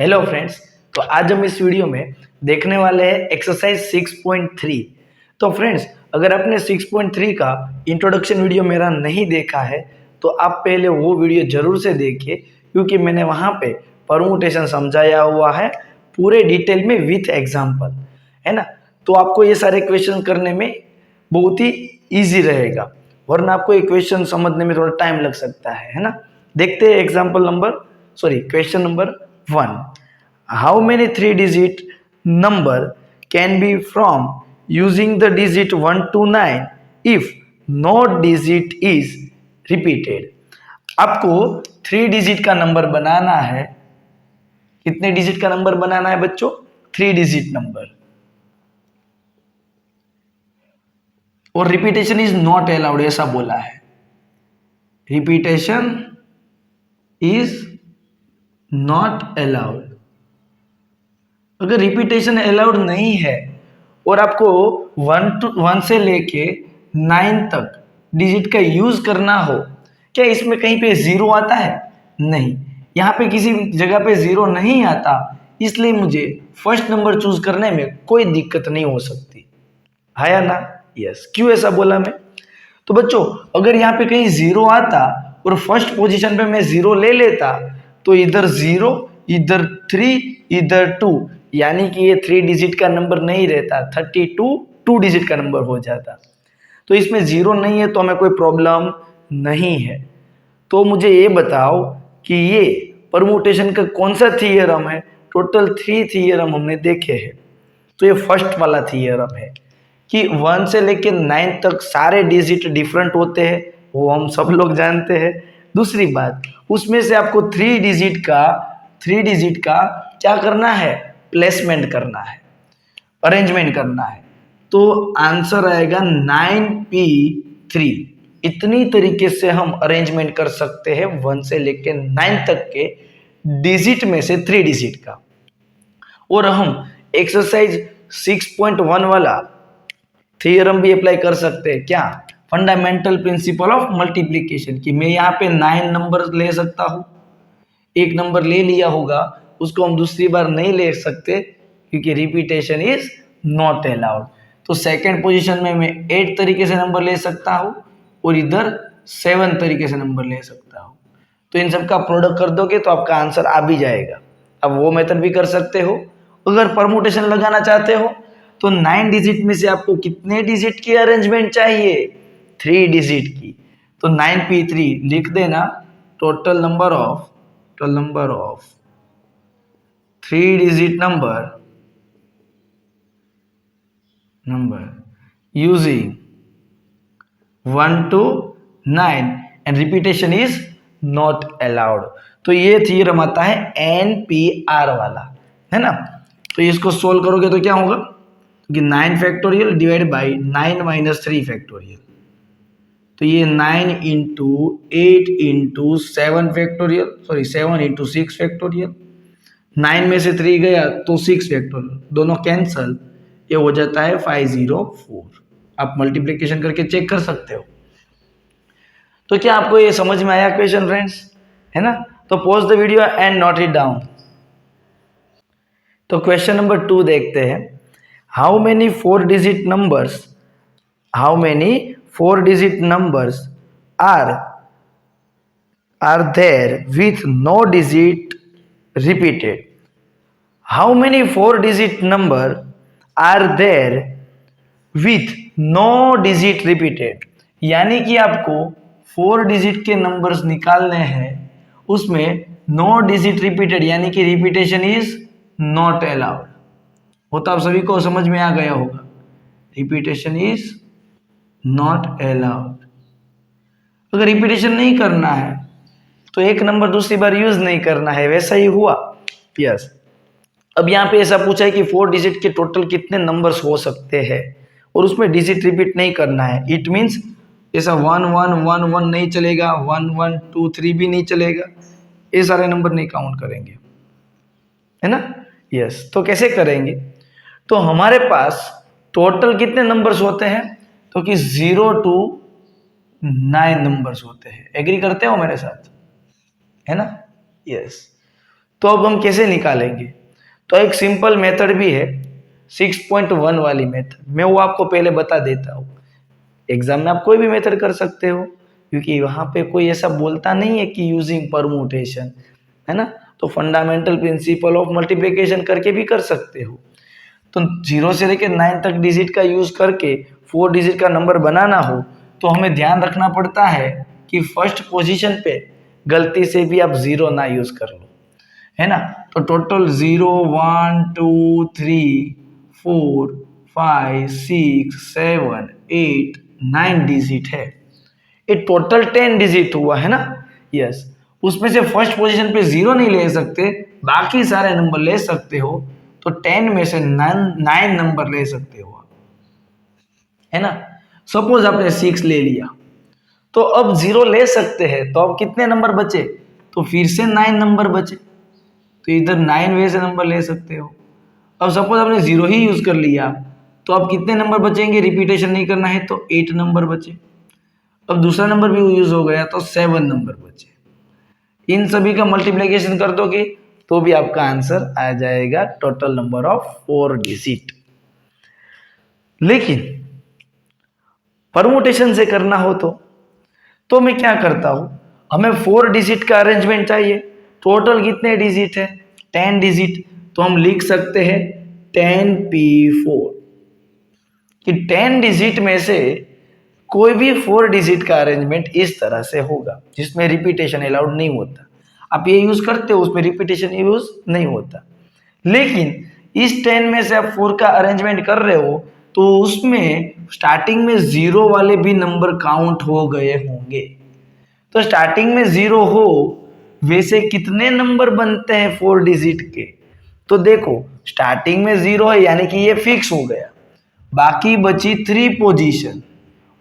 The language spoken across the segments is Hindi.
Hello friends. तो आज हम इस वीडियो में देखने वाले हैं एक्सरसाइज 6.3। तो फ्रेंड्स, अगर आपने 6.3 का इंट्रोडक्शन वीडियो मेरा नहीं देखा है तो आप पहले वो वीडियो जरूर से देखिए, क्योंकि मैंने वहाँ पे परमुटेशन समझाया हुआ है पूरे डिटेल में विथ एग्जाम्पल, है ना। तो आपको ये सारे क्वेश्चन करने में बहुत ही ईजी रहेगा, वरना आपको ये क्वेश्चन समझने में थोड़ा टाइम लग सकता है ना। देखते हैं question number 1। How many three digit number can be from using the digit 1 to 9 if no digit is repeated? आपको 3 डिजिट का नंबर बनाना है। कितने डिजिट का नंबर बनाना है बच्चों? 3 डिजिट नंबर। और रिपीटेशन इज नॉट अलाउड ऐसा बोला है। Repetition is not allowed. अगर रिपीटेशन अलाउड नहीं है और आपको 1 से लेके 9 तक डिजिट का यूज करना हो, क्या इसमें कहीं पे जीरो आता है? नहीं, यहाँ पे किसी जगह पे जीरो नहीं आता, इसलिए मुझे फर्स्ट नंबर चूज करने में कोई दिक्कत नहीं हो सकती है या ना। यस, क्यों ऐसा बोला मैं? तो बच्चों, अगर यहाँ पे कहीं जीरो आता और फर्स्ट पोजीशन पे मैं जीरो ले लेता तो इधर जीरो, इधर 3, इधर 2, यानी कि ये 3 डिजिट का नंबर नहीं रहता, 32 2 डिजिट का नंबर हो जाता। तो इसमें जीरो नहीं है तो हमें कोई प्रॉब्लम नहीं है। तो मुझे ये बताओ कि ये परमुटेशन का कौन सा थियरम है? टोटल 3 थियरम हमने देखे हैं। तो ये फर्स्ट वाला थियरम है कि 1 से लेके 9 तक सारे डिजिट डिफरेंट होते हैं, वो हम सब लोग जानते हैं। दूसरी बात, उसमें से आपको 3 डिजिट का क्या करना है? प्लेसमेंट करना है, अरेंजमेंट करना है। तो आंसर आएगा 9p3। इतनी तरीके से हम अरेंजमेंट कर सकते हैं 1 से लेके 9 तक के डिजिट में से 3 डिजिट का। और हम एक्सरसाइज 6.1 वाला थियरम भी अप्लाई कर सकते हैं। क्या? फंडामेंटल प्रिंसिपल ऑफ मल्टीप्लीकेशन, कि मैं यहाँ पे 9 नंबर ले सकता हूँ। एक नंबर ले लिया होगा, उसको हम दूसरी बार नहीं ले सकते क्योंकि रिपीटेशन इज नॉट अलाउड। तो सेकंड पोजीशन में मैं 8 तरीके से नंबर ले सकता हूँ और इधर 7 तरीके से नंबर ले सकता हूँ। तो इन सब का प्रोडक्ट कर दोगे तो आपका आंसर आ भी जाएगा। अब वो मेथड भी कर सकते हो। अगर परमुटेशन लगाना चाहते हो तो 9 डिजिट में से आपको कितने डिजिट की अरेंजमेंट चाहिए? 3 डिजिट की। तो 9p3 लिख देना। Total number of 3 digit number using 1 to 9 and repetition is not allowed। तो ये थियरम आता है NPR वाला, है ना। तो इसको सोल्व करोगे तो क्या होगा कि 9 factorial divide by 9 minus 3 factorial. तो ये 9 into 8 into 7 factorial, 7 into 6 factorial. 9 में से 3 गया तो 6 फैक्टोरियल, दोनों कैंसल, ये हो जाता है 504। आप मल्टीप्लिकेशन करके चेक कर सकते हो। तो क्या आपको ये समझ में आया क्वेश्चन फ्रेंड्स? है ना। तो pause the video and note it down. तो क्वेश्चन नंबर 2 देखते हैं। How many 4 digit numbers are there with no digit repeated? How many 4 digit number are there with no digit repeated? यानी कि आपको 4 डिजिट के नंबर्स निकालने हैं, उसमें नो डिजिट रिपीटेड यानी कि रिपीटेशन इज नॉट अलाउड। वो तो आप सभी को समझ में आ गया होगा। Repetition is not allowed. अगर रिपीटेशन नहीं करना है तो एक नंबर दूसरी बार यूज नहीं करना है, वैसा ही हुआ। यस। अब यहाँ पे ऐसा पूछा है कि 4 डिजिट के टोटल कितने नंबर्स हो सकते हैं और उसमें डिजिट रिपीट नहीं करना है। इट मीन्स ऐसा 1 1 1 1 नहीं चलेगा, 1 1 2 3 भी नहीं चलेगा, ये सारे नंबर नहीं काउंट करेंगे, है ना। यस। तो कैसे करेंगे? तो हमारे पास टोटल कितने नंबर्स होते हैं? तो कि 0 to 9 नंबर्स होते हैं। एग्री करते हो मेरे साथ, है ना। यस। तो अब हम कैसे निकालेंगे? तो एक सिंपल मेथड भी है 6.1 वाली मेथड, मैं वो आपको पहले बता देता हूँ। एग्जाम में आप कोई भी मेथड कर सकते हो, क्योंकि वहां पे कोई ऐसा बोलता नहीं है कि यूजिंग परमुटेशन, है ना। तो फंडामेंटल प्रिंसिपल ऑफ मल्टीप्लिकेशन करके भी कर सकते हो। तो 0 से लेकर 9 तक डिजिट का यूज करके 4 डिजिट का नंबर बनाना हो तो हमें ध्यान रखना पड़ता है कि फर्स्ट पोजीशन पे गलती से भी आप 0 ना यूज कर लो, है ना। तो टोटल 0 1 2 3 4 5 6 7 8 9 डिजिट है। ये टोटल 10 डिजिट हुआ, है ना। यस, उसमें से फर्स्ट पोजीशन पे 0 नहीं ले सकते, बाकी सारे नंबर ले सकते हो। तो 10 में से 9 नंबर ले सकते हो, है ना। सपोज आपने 6 ले लिया, तो अब 0 ले सकते हैं, तो अब कितने नंबर बचे? तो फिर से 9 नंबर बचे, तो इधर 9 वे से नंबर ले सकते हो। अब सपोज आपने 0 ही यूज कर लिया, तो अब कितने नंबर बचेंगे? रिपीटेशन नहीं करना है तो 8 नंबर बचे। अब दूसरा नंबर भी यूज हो गया तो 7 नंबर बचे। इन सभी का मल्टीप्लिकेशन कर दोगे तो भी आपका आंसर आ जाएगा टोटल नंबर ऑफ 4 डिजिट। लेकिन परमुटेशन से करना हो तो मैं क्या करता हूं, हमें 4 डिजिट का अरेंजमेंट चाहिए। टोटल कितने डिजिट है? 10 डिजिट। तो हम लिख सकते हैं 10p4 कि 10 डिजिट में से कोई भी 4 डिजिट का अरेंजमेंट इस तरह से होगा जिसमें रिपीटेशन अलाउड नहीं होता। आप ये यूज करते हो, उसमें रिपीटेशन यूज नहीं होता। लेकिन इस 10 में से आप 4 का अरेंजमेंट कर रहे हो तो उसमें स्टार्टिंग में 0 वाले भी नंबर काउंट हो गए होंगे। तो स्टार्टिंग में 0 हो वैसे कितने नंबर बनते हैं 4 डिजिट के? तो देखो, स्टार्टिंग में 0 है यानी कि ये फिक्स हो गया। बाकी बची 3 पोजीशन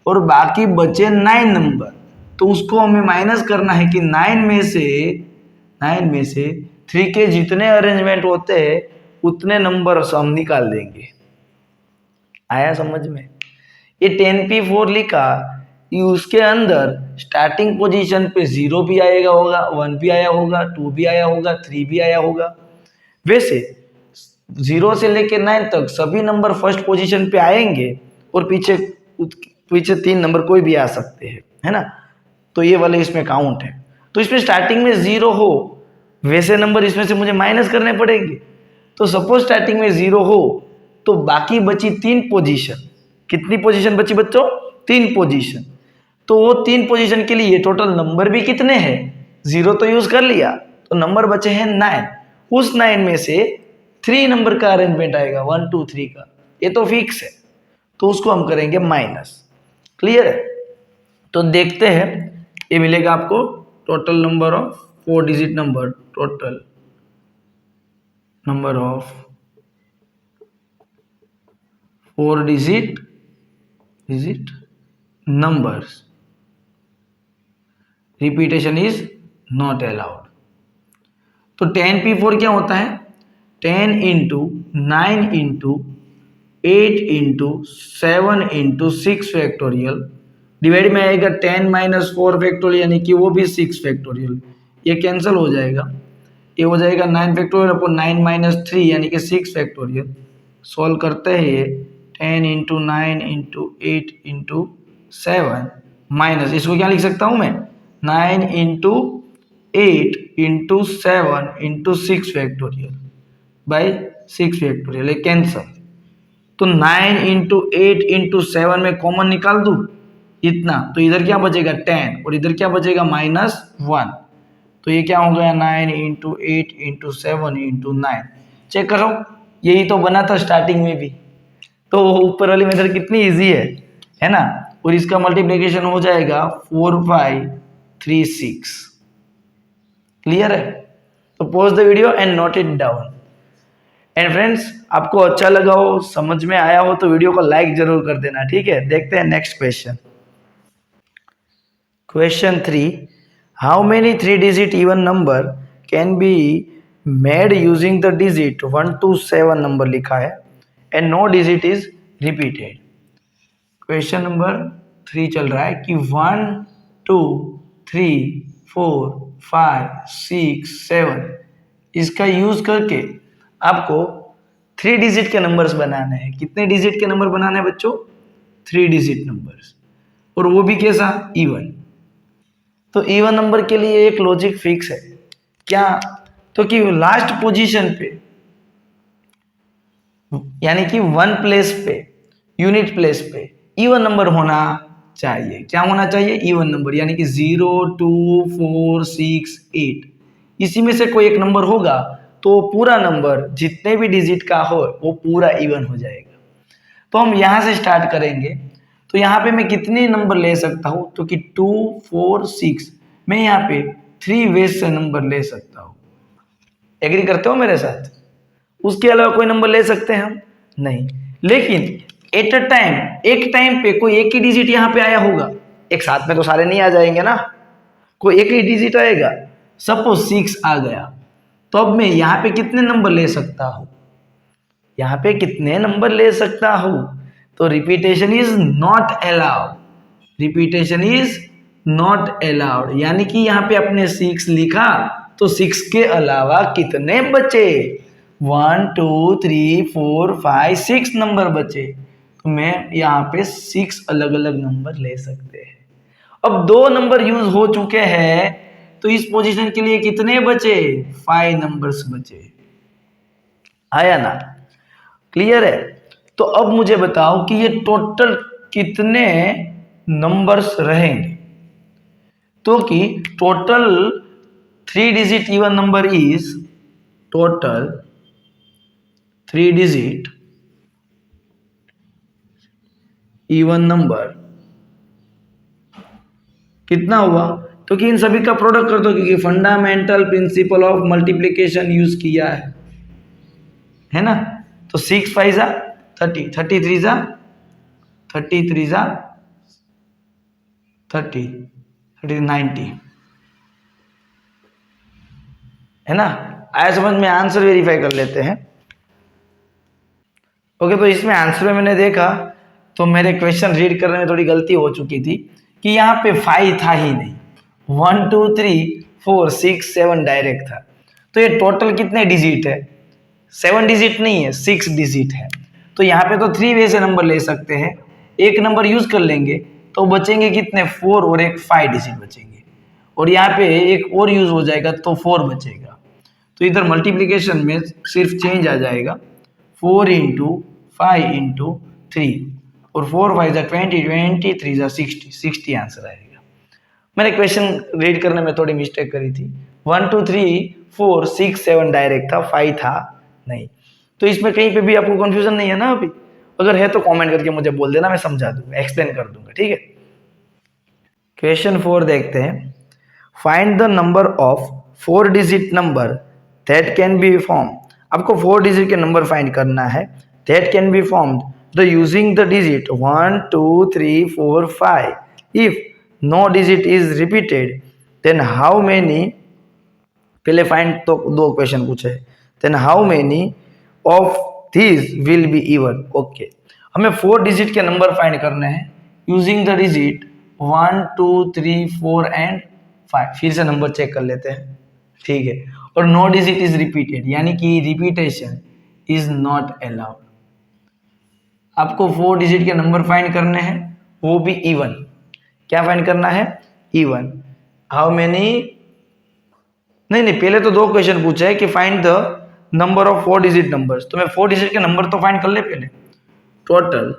और बाकी बचे 9 नंबर। तो उसको हमें माइनस करना है कि 9 में से 3 के जितने अरेंजमेंट होते हैं उतने नंबर हम निकाल देंगे। आया समझ में? ये 10p4 लिखा, ये उसके अंदर स्टार्टिंग पोजीशन पे 0 भी आएगा होगा, 1 भी आया होगा, 2 भी आया होगा, 3 भी आया होगा। वैसे 0 से लेके 9 तक सभी नंबर फर्स्ट पोजीशन पे आएंगे और पीछे 3 नंबर कोई भी आ सकते हैं, है ना। तो ये वाले इसमें काउंट है। तो इसमें स्टार्टिंग में 0 हो वैसे नंबर इसमें से मुझे माइनस करने पड़ेंगे। तो सपोज स्टार्टिंग में 0 हो तो बाकी बची 3 पोजीशन। कितनी पोजीशन बची बच्चों? 3 पोजीशन। तो वो 3 पोजीशन के लिए टोटल नंबर भी कितने हैं? 0 तो यूज कर लिया, तो नंबर बचे हैं 9। उस 9 में से 3 नंबर का अरेंजमेंट आएगा, 1 2 3 का, ये तो फिक्स है। तो उसको हम करेंगे माइनस। क्लियर है? तो देखते हैं, ये मिलेगा आपको total number of 4 digit number, total number of 4 digit numbers, repetition is not allowed. तो 10p4 क्या होता है? 10 into 9 into 8 into 7 into 6 factorial, divide में आएगा 10 माइनस 4 फैक्टोरियल यानी कि वो भी 6 फैक्टोरियल। ये कैंसिल हो जाएगा, ये हो जाएगा 9 फैक्टोरियल अपॉन 9 माइनस 3 यानी कि 6 फैक्टोरियल। सॉल्व करते हैं ये 10 इंटू 9 इंटू 8 इंटू 7 माइनस, इसको क्या लिख सकता हूं मैं? 9 into 8 into 7 into 6 factorial by 6 factorial, cancel. तो 9 इंटू 8 इंटू 7 में कॉमन निकाल दूं इतना, तो इधर क्या बचेगा? 10 और इधर क्या बचेगा? -1। तो ये क्या हो गया? 9 इंटू 8 इंटू 7 इंटू 9। चेक करो, यही तो बना था स्टार्टिंग में भी। तो ऊपर वाली मेथड कितनी इजी है ना। और इसका मल्टीप्लिकेशन हो जाएगा 4 5 3 6। क्लियर है? तो pause the video and note it down. And friends, आपको अच्छा लगा हो, समझ में आया हो तो वीडियो को लाइक जरूर कर देना, ठीक है। देखते हैं next question. Question 3, how many 3 digit even number can be made using the digit 1 to 7 number लिखा है and no digit is repeated. Question number 3 चल रहा है कि 1 2 3 4 5 6 7 इसका यूज करके आपको 3 डिजिट के नंबर्स बनाने हैं। कितने डिजिट के नंबर बनाने हैं बच्चों? 3 डिजिट नंबर्स, और वो भी कैसा? इवन। तो इवन नंबर के लिए एक लॉजिक फिक्स है क्या? तो कि लास्ट पोजीशन पे, यानी कि 1 प्लेस पे, यूनिट प्लेस पे इवन नंबर होना चाहिए। क्या होना चाहिए? इवन नंबर, यानी कि 0, 2, 4, 6, 8, इसी में से कोई एक नंबर होगा तो पूरा नंबर जितने भी डिजिट का हो वो पूरा इवन हो जाएगा। तो हम यहाँ से स्टार्ट करेंगे। तो यहाँ पे मैं कितने नंबर ले सकता हूँ? तो कि 2, 4, 6, मैं यहाँ पे 3 वेज से नंबर ले सकता हूँ। एग्री करते हो मेरे साथ? उसके अलावा कोई नंबर ले सकते हैं हम? नहीं। लेकिन एट अ टाइम, एक टाइम पे कोई एक ही डिजिट यहाँ पे आया होगा। एक साथ में तो सारे नहीं आ जाएंगे ना, कोई एक ही डिजिट आएगा। सपोज 6 आ गया, तो अब मैं यहाँ पे कितने नंबर ले सकता हूँ? यहाँ पे कितने नंबर ले सकता हूँ? तो repetition is not allowed. Repetition is not allowed, यानी कि यहाँ पे अपने 6 लिखा तो 6 के अलावा कितने बचे? 1, 2, 3, 4, 5, 6 नंबर बचे। तो मैं यहाँ पे 6 अलग अलग नंबर ले सकते हैं। अब 2 नंबर यूज हो चुके हैं, तो इस पोजीशन के लिए कितने बचे? 5 नंबर्स बचे। आया ना? क्लियर है? तो अब मुझे बताओ कि ये टोटल कितने नंबर्स रहेंगे? तो कि total 3 digit even number is, total 3 digit even number कितना हुआ? तो कि इन सभी का प्रोडक्ट कर दो, क्योंकि fundamental principle of multiplication use किया है ना? तो 6 5 जा 30, 33 जा 33 जा 30, 90, है ना? आया समझ में? आंसर वेरीफाई कर लेते हैं। ओके, तो इसमें आंसर में मैंने देखा तो मेरे क्वेश्चन रीड करने में थोड़ी गलती हो चुकी थी कि यहाँ पे 5 था ही नहीं, 1, 2, 3, 4, 6, 7 डायरेक्ट था। तो ये टोटल कितने डिजिट है? 7 डिजिट नहीं है, 6 डिजिट है। तो यहाँ पे तो 3 वे से नंबर ले सकते हैं, एक नंबर यूज कर लेंगे तो बचेंगे कितने? 4 और एक 5 डिजिट बचेंगे, और यहाँ पे एक और यूज हो जाएगा तो 4 बचेगा। तो इधर मल्टीप्लीकेशन में सिर्फ चेंज आ जाएगा, 4 इंटू 5 इंटू 3, और 4 5 जा 20, 23 जा 60, 60 आंसर आएगा। मैंने क्वेश्चन रीड करने में थोड़ी मिस्टेक करी थी। 1, 2, 3, 4, 6, 7 डायरेक्ट था, 5 था नहीं। तो इसमें कहीं पे भी आपको कंफ्यूजन नहीं है ना? अभी अगर है तो कमेंट करके मुझे बोल देना, मैं समझा दूंगा, एक्सप्लेन कर दूंगा, ठीक है? क्वेश्चन 4 देखते हैं। Find the number of 4 digit number that can be form. आपको 4 डिजिट के नंबर फाइंड करना है, that can be formed the using the digit 1, 2, 3, 4, 5। If no digit is repeated then how many, पहले फाइंड तो 2 क्वेश्चन पूछे, then how many of these will be even. Okay, हमें 4 डिजिट के नंबर फाइंड करने हैं यूजिंग द डिजिट 1, 2, 3, 4 एंड 5। फिर से नंबर चेक कर लेते हैं, ठीक है? और नो डिजिट इज रिपीटेड, यानी कि रिपीटेशन इज नॉट अलाउड। आपको 4 डिजिट के नंबर फाइंड करने हैं, वो भी इवन। क्या फाइंड करना है? इवन। हाउ मेनी, नहीं, पहले तो 2 क्वेश्चन पूछा है कि find the number of 4 digit numbers. तो मैं 4 डिजिट के नंबर तो फाइंड कर ले पहले। Total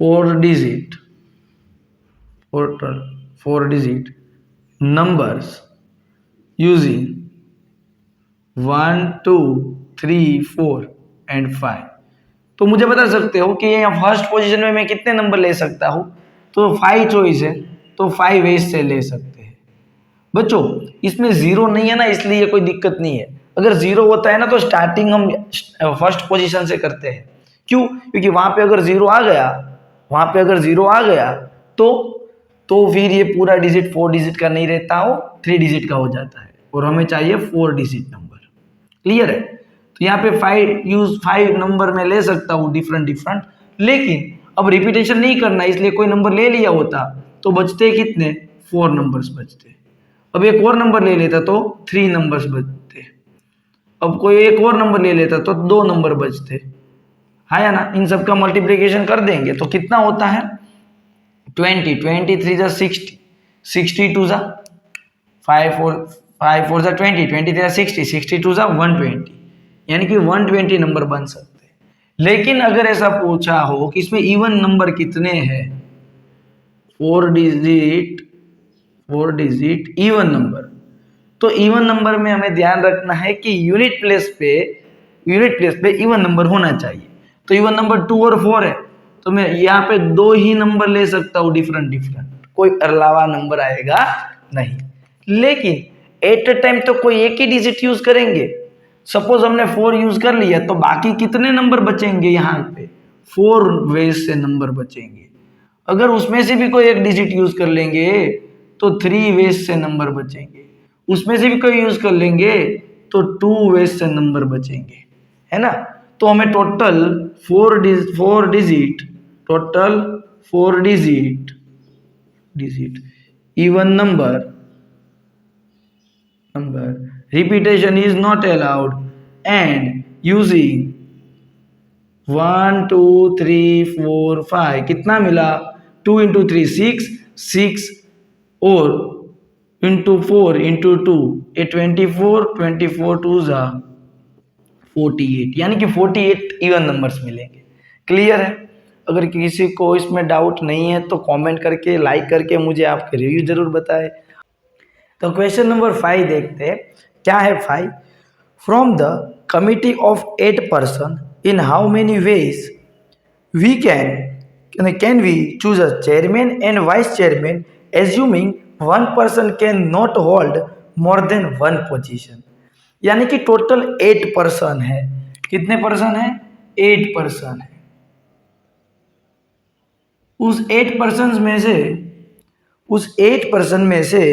4 digit, total 4 digit numbers using 1, 2, 3, 4 and 5। तो मुझे बता सकते हो कि यहाँ फर्स्ट पोजीशन में मैं कितने नंबर ले सकता हूँ? तो 5 चॉइस है, तो 5 वेज से ले सकते हैं। बच्चों इसमें 0 नहीं है ना, इसलिए कोई दिक्कत नहीं है। अगर 0 होता है ना तो स्टार्टिंग हम फर्स्ट पोजीशन से करते हैं। क्यों? क्योंकि वहां पे अगर 0 आ गया, वहां पे अगर 0 आ गया तो फिर ये पूरा डिजिट 4 डिजिट का नहीं रहता हो, 3 डिजिट का हो जाता है, और हमें चाहिए 4 डिजिट नंबर। क्लियर है? तो यहाँ पे 5 नंबर में ले सकता हूँ डिफरेंट, लेकिन अब रिपीटेशन नहीं करना, इसलिए कोई नंबर ले लिया होता तो बचते कितने? 4 नंबर्स बचते। अब एक और नंबर ले लेता तो 3 नंबर्स बचते। अब कोई एक और नंबर ले लेता तो 2 नंबर बचते, है या ना। इन सब का मल्टीप्लिकेशन कर देंगे तो कितना होता है 20, 23 जा 60, 62 जा 5 4 जा 20, 23 जा 60, 62 जा 120, यानी कि 120 नंबर बन सकते हैं। लेकिन अगर ऐसा पूछा हो कि इसमें इवन नंबर कितने हैं, 4 डिजिट इवन नंबर, तो इवन नंबर में हमें ध्यान रखना है कि यूनिट प्लेस पे इवन नंबर होना चाहिए। तो इवन नंबर 2 और 4 है, तो मैं यहाँ पे 2 ही नंबर ले सकता हूँ डिफरेंट, कोई अलावा नंबर आएगा नहीं। लेकिन एट अ टाइम तो कोई एक ही डिजिट यूज करेंगे। सपोज हमने 4 यूज कर लिया, तो बाकी कितने नंबर बचेंगे यहाँ पे 4 वेज से नंबर बचेंगे। अगर उसमें से भी कोई एक डिजिट यूज कर लेंगे तो 3 वेज से नंबर बचेंगे, उसमें से भी कोई यूज कर लेंगे तो 2 वेज से नंबर बचेंगे, है ना। तो हमें total 4 digit even number repetition is not allowed and using 1 2 3 4 5 कितना मिला 2 इंटू 3 6 और इंटू 4 इंटू 2 ये 24 2 जा 48, यानी कि 48 इवन नंबर्स मिलेंगे। क्लियर है। अगर किसी को इसमें डाउट नहीं है तो कमेंट करके लाइक करके मुझे आपके रिव्यू जरूर बताएं। तो क्वेश्चन नंबर 5 देखते हैं क्या है 5। From the committee of 8 person in how many ways we can we choose a chairman and vice chairman assuming one person can not hold more than one position. यानी कि टोटल 8 पर्सन है। कितने पर्सन है 8 पर्सन है। उस 8 पर्सन में से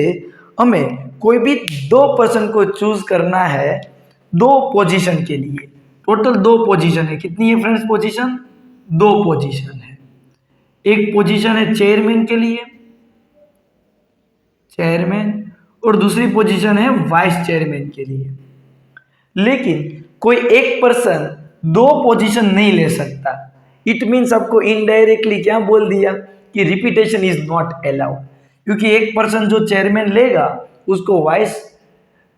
हमें कोई भी 2 पर्सन को चूज करना है 2 पोजीशन के लिए। टोटल 2 पोजीशन है। कितनी है फ्रेंड्स पोजीशन 2 पोजीशन है। एक पोजीशन है चेयरमैन के लिए, चेयरमैन, और दूसरी पोजीशन है वाइस चेयरमैन के लिए। लेकिन कोई एक पर्सन 2 पोजीशन नहीं ले सकता। इट मीन्स आपको इनडायरेक्टली क्या बोल दिया कि रिपीटेशन इज नॉट अलाउड, क्योंकि एक पर्सन जो चेयरमैन लेगा उसको वाइस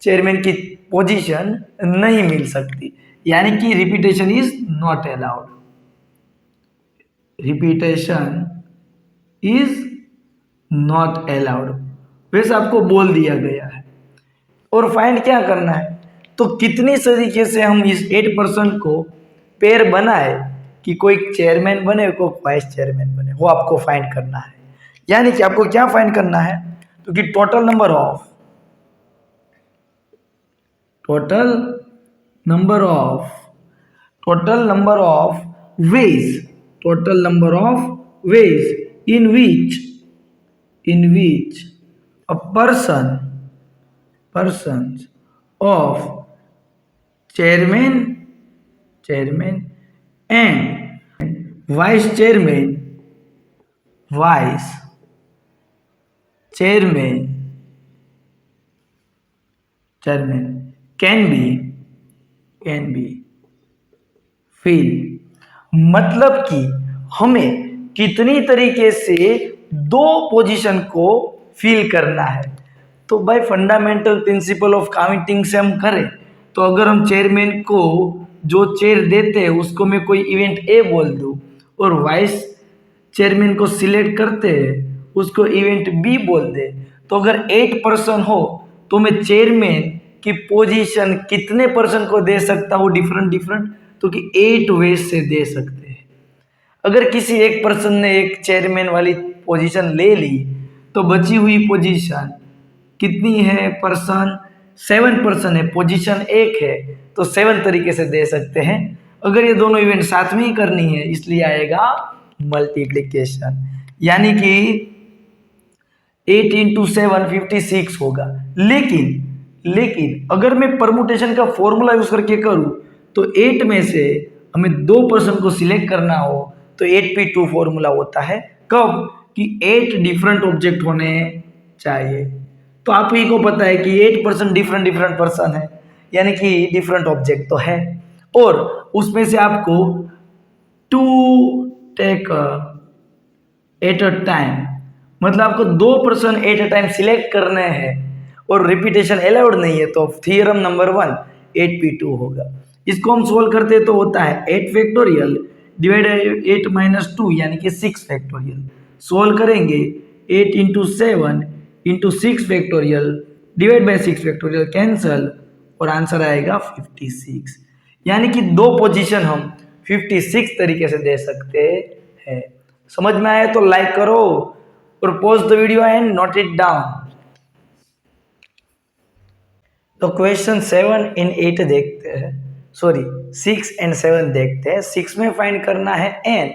चेयरमैन की पोजीशन नहीं मिल सकती, यानी कि repetition is not allowed. Repetition is not allowed वैसे आपको बोल दिया गया है। और फाइंड क्या करना है, तो कितनी तरीके से हम इस 8 पर्सन को पेयर बनाए कि कोई चेयरमैन बने कोई वाइस चेयरमैन बने, वो आपको फाइंड करना है। यानी कि आपको क्या फाइंड करना है, तो कि total number of ways in which a persons of chairman and vice chairman can be fill। मतलब कि हमें कितनी तरीके से 2 पोजीशन को फिल करना है। तो भाई फंडामेंटल प्रिंसिपल ऑफ काउंटिंग से हम करें तो अगर हम चेयरमैन को जो चेयर देते हैं उसको मैं कोई इवेंट ए बोल दूं और वाइस चेयरमैन को सिलेक्ट करते हैं उसको इवेंट बी बोल दे, तो अगर 8 पर्सन हो तो मैं चेयरमैन की पोजीशन कितने पर्सन को दे सकता हूँ डिफरेंट, तो कि 8 वेज से दे सकते हैं। अगर किसी एक पर्सन ने एक चेयरमैन वाली पोजीशन ले ली तो बची हुई पोजीशन कितनी है पर्सन 7 पर्सन है, पोजीशन 1 है, तो 7 तरीके से दे सकते हैं। अगर ये दोनों इवेंट साथ में ही करनी है इसलिए आएगा मल्टीप्लिकेशन, यानी कि 8 इंटू 7 56 होगा। लेकिन अगर मैं परमुटेशन का फॉर्मूला यूज करके करूं तो 8 में से हमें 2 पर्सन को सिलेक्ट करना हो तो 8p2 फॉर्मूला होता है। कब कि 8 डिफरेंट ऑब्जेक्ट होने चाहिए। तो आप ही को पता है कि 8% डिफरेंट डिफरेंट पर्सन है, यानी कि डिफरेंट ऑब्जेक्ट तो है, और उसमें से आपको 2 टेक एट अ टाइम, मतलब आपको 2% एट अ टाइम सिलेक्ट करने हैं और रिपीटेशन अलाउड नहीं है, तो थियरम नंबर 1 8p2 होगा। इसको हम सोल्व करते हैं तो होता है 8 फैक्टोरियल डिवाइड 8 माइनस 2 यानी कि 6 फैक्टोरियल। सोल्व करेंगे 8 into 7 into 6 factorial divide by 6 factorial, cancel, और आंसर आएगा 56। यानी कि दो पोजीशन हम 56 तरीके से दे सकते हैं। समझ में आया तो लाइक करो और pause the video and note it down. तो क्वेश्चन 7 इन 8 देखते हैं, सॉरी 6 एंड 7 देखते हैं। 6 में फाइंड करना है n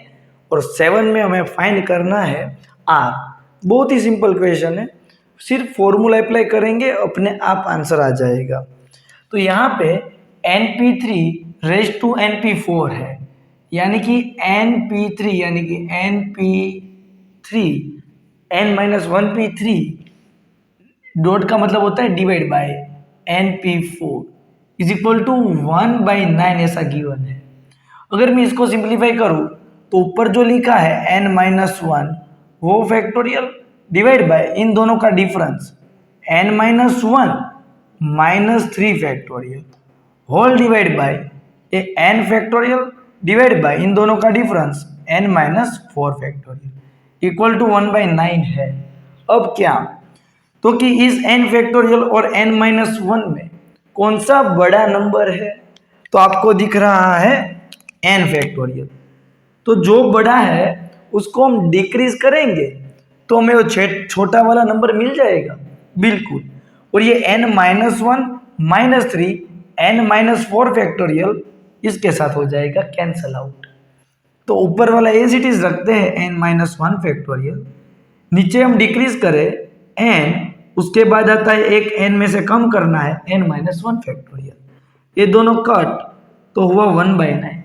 और 7 में हमें फाइंड करना है r। बहुत ही सिंपल क्वेश्चन है, सिर्फ फॉर्मूला अप्लाई करेंगे अपने आप आंसर आ जाएगा। तो यहाँ पे np3 रेज टू np4 है, यानी कि np3 यानी कि np3 n minus 1p3 dot का मतलब होता है divide by np4 is equal to 1/9 ऐसा गिवन है। अगर मैं इसको सिंप्लीफाई करूं तो ऊपर जो लिखा है n माइनस 1 वो फैक्टोरियल डिवाइड बाय इन दोनों का difference n minus 1 minus 3 factorial whole divide by a n factorial divide by इन दोनों का difference n minus 4 factorial equal to 1/9 है। अब क्या, तो कि इस n फैक्टोरियल और n माइनस 1 में कौन सा बड़ा नंबर है, तो आपको दिख रहा है n फैक्टोरियल। तो जो बड़ा है उसको हम डिक्रीज करेंगे तो हमें वो छोटा वाला नंबर मिल जाएगा, बिल्कुल। और ये n minus 1 minus 3 n minus 4 factorial इसके साथ हो जाएगा कैंसल आउट। तो ऊपर वाला एज इट इज रखते हैं n माइनस 1 फैक्टोरियल, नीचे हम डिक्रीज करें n, उसके बाद आता है एक n में से कम करना है n माइनस 1 फैक्टोरियल, ये दोनों कट तो हुआ 1/9,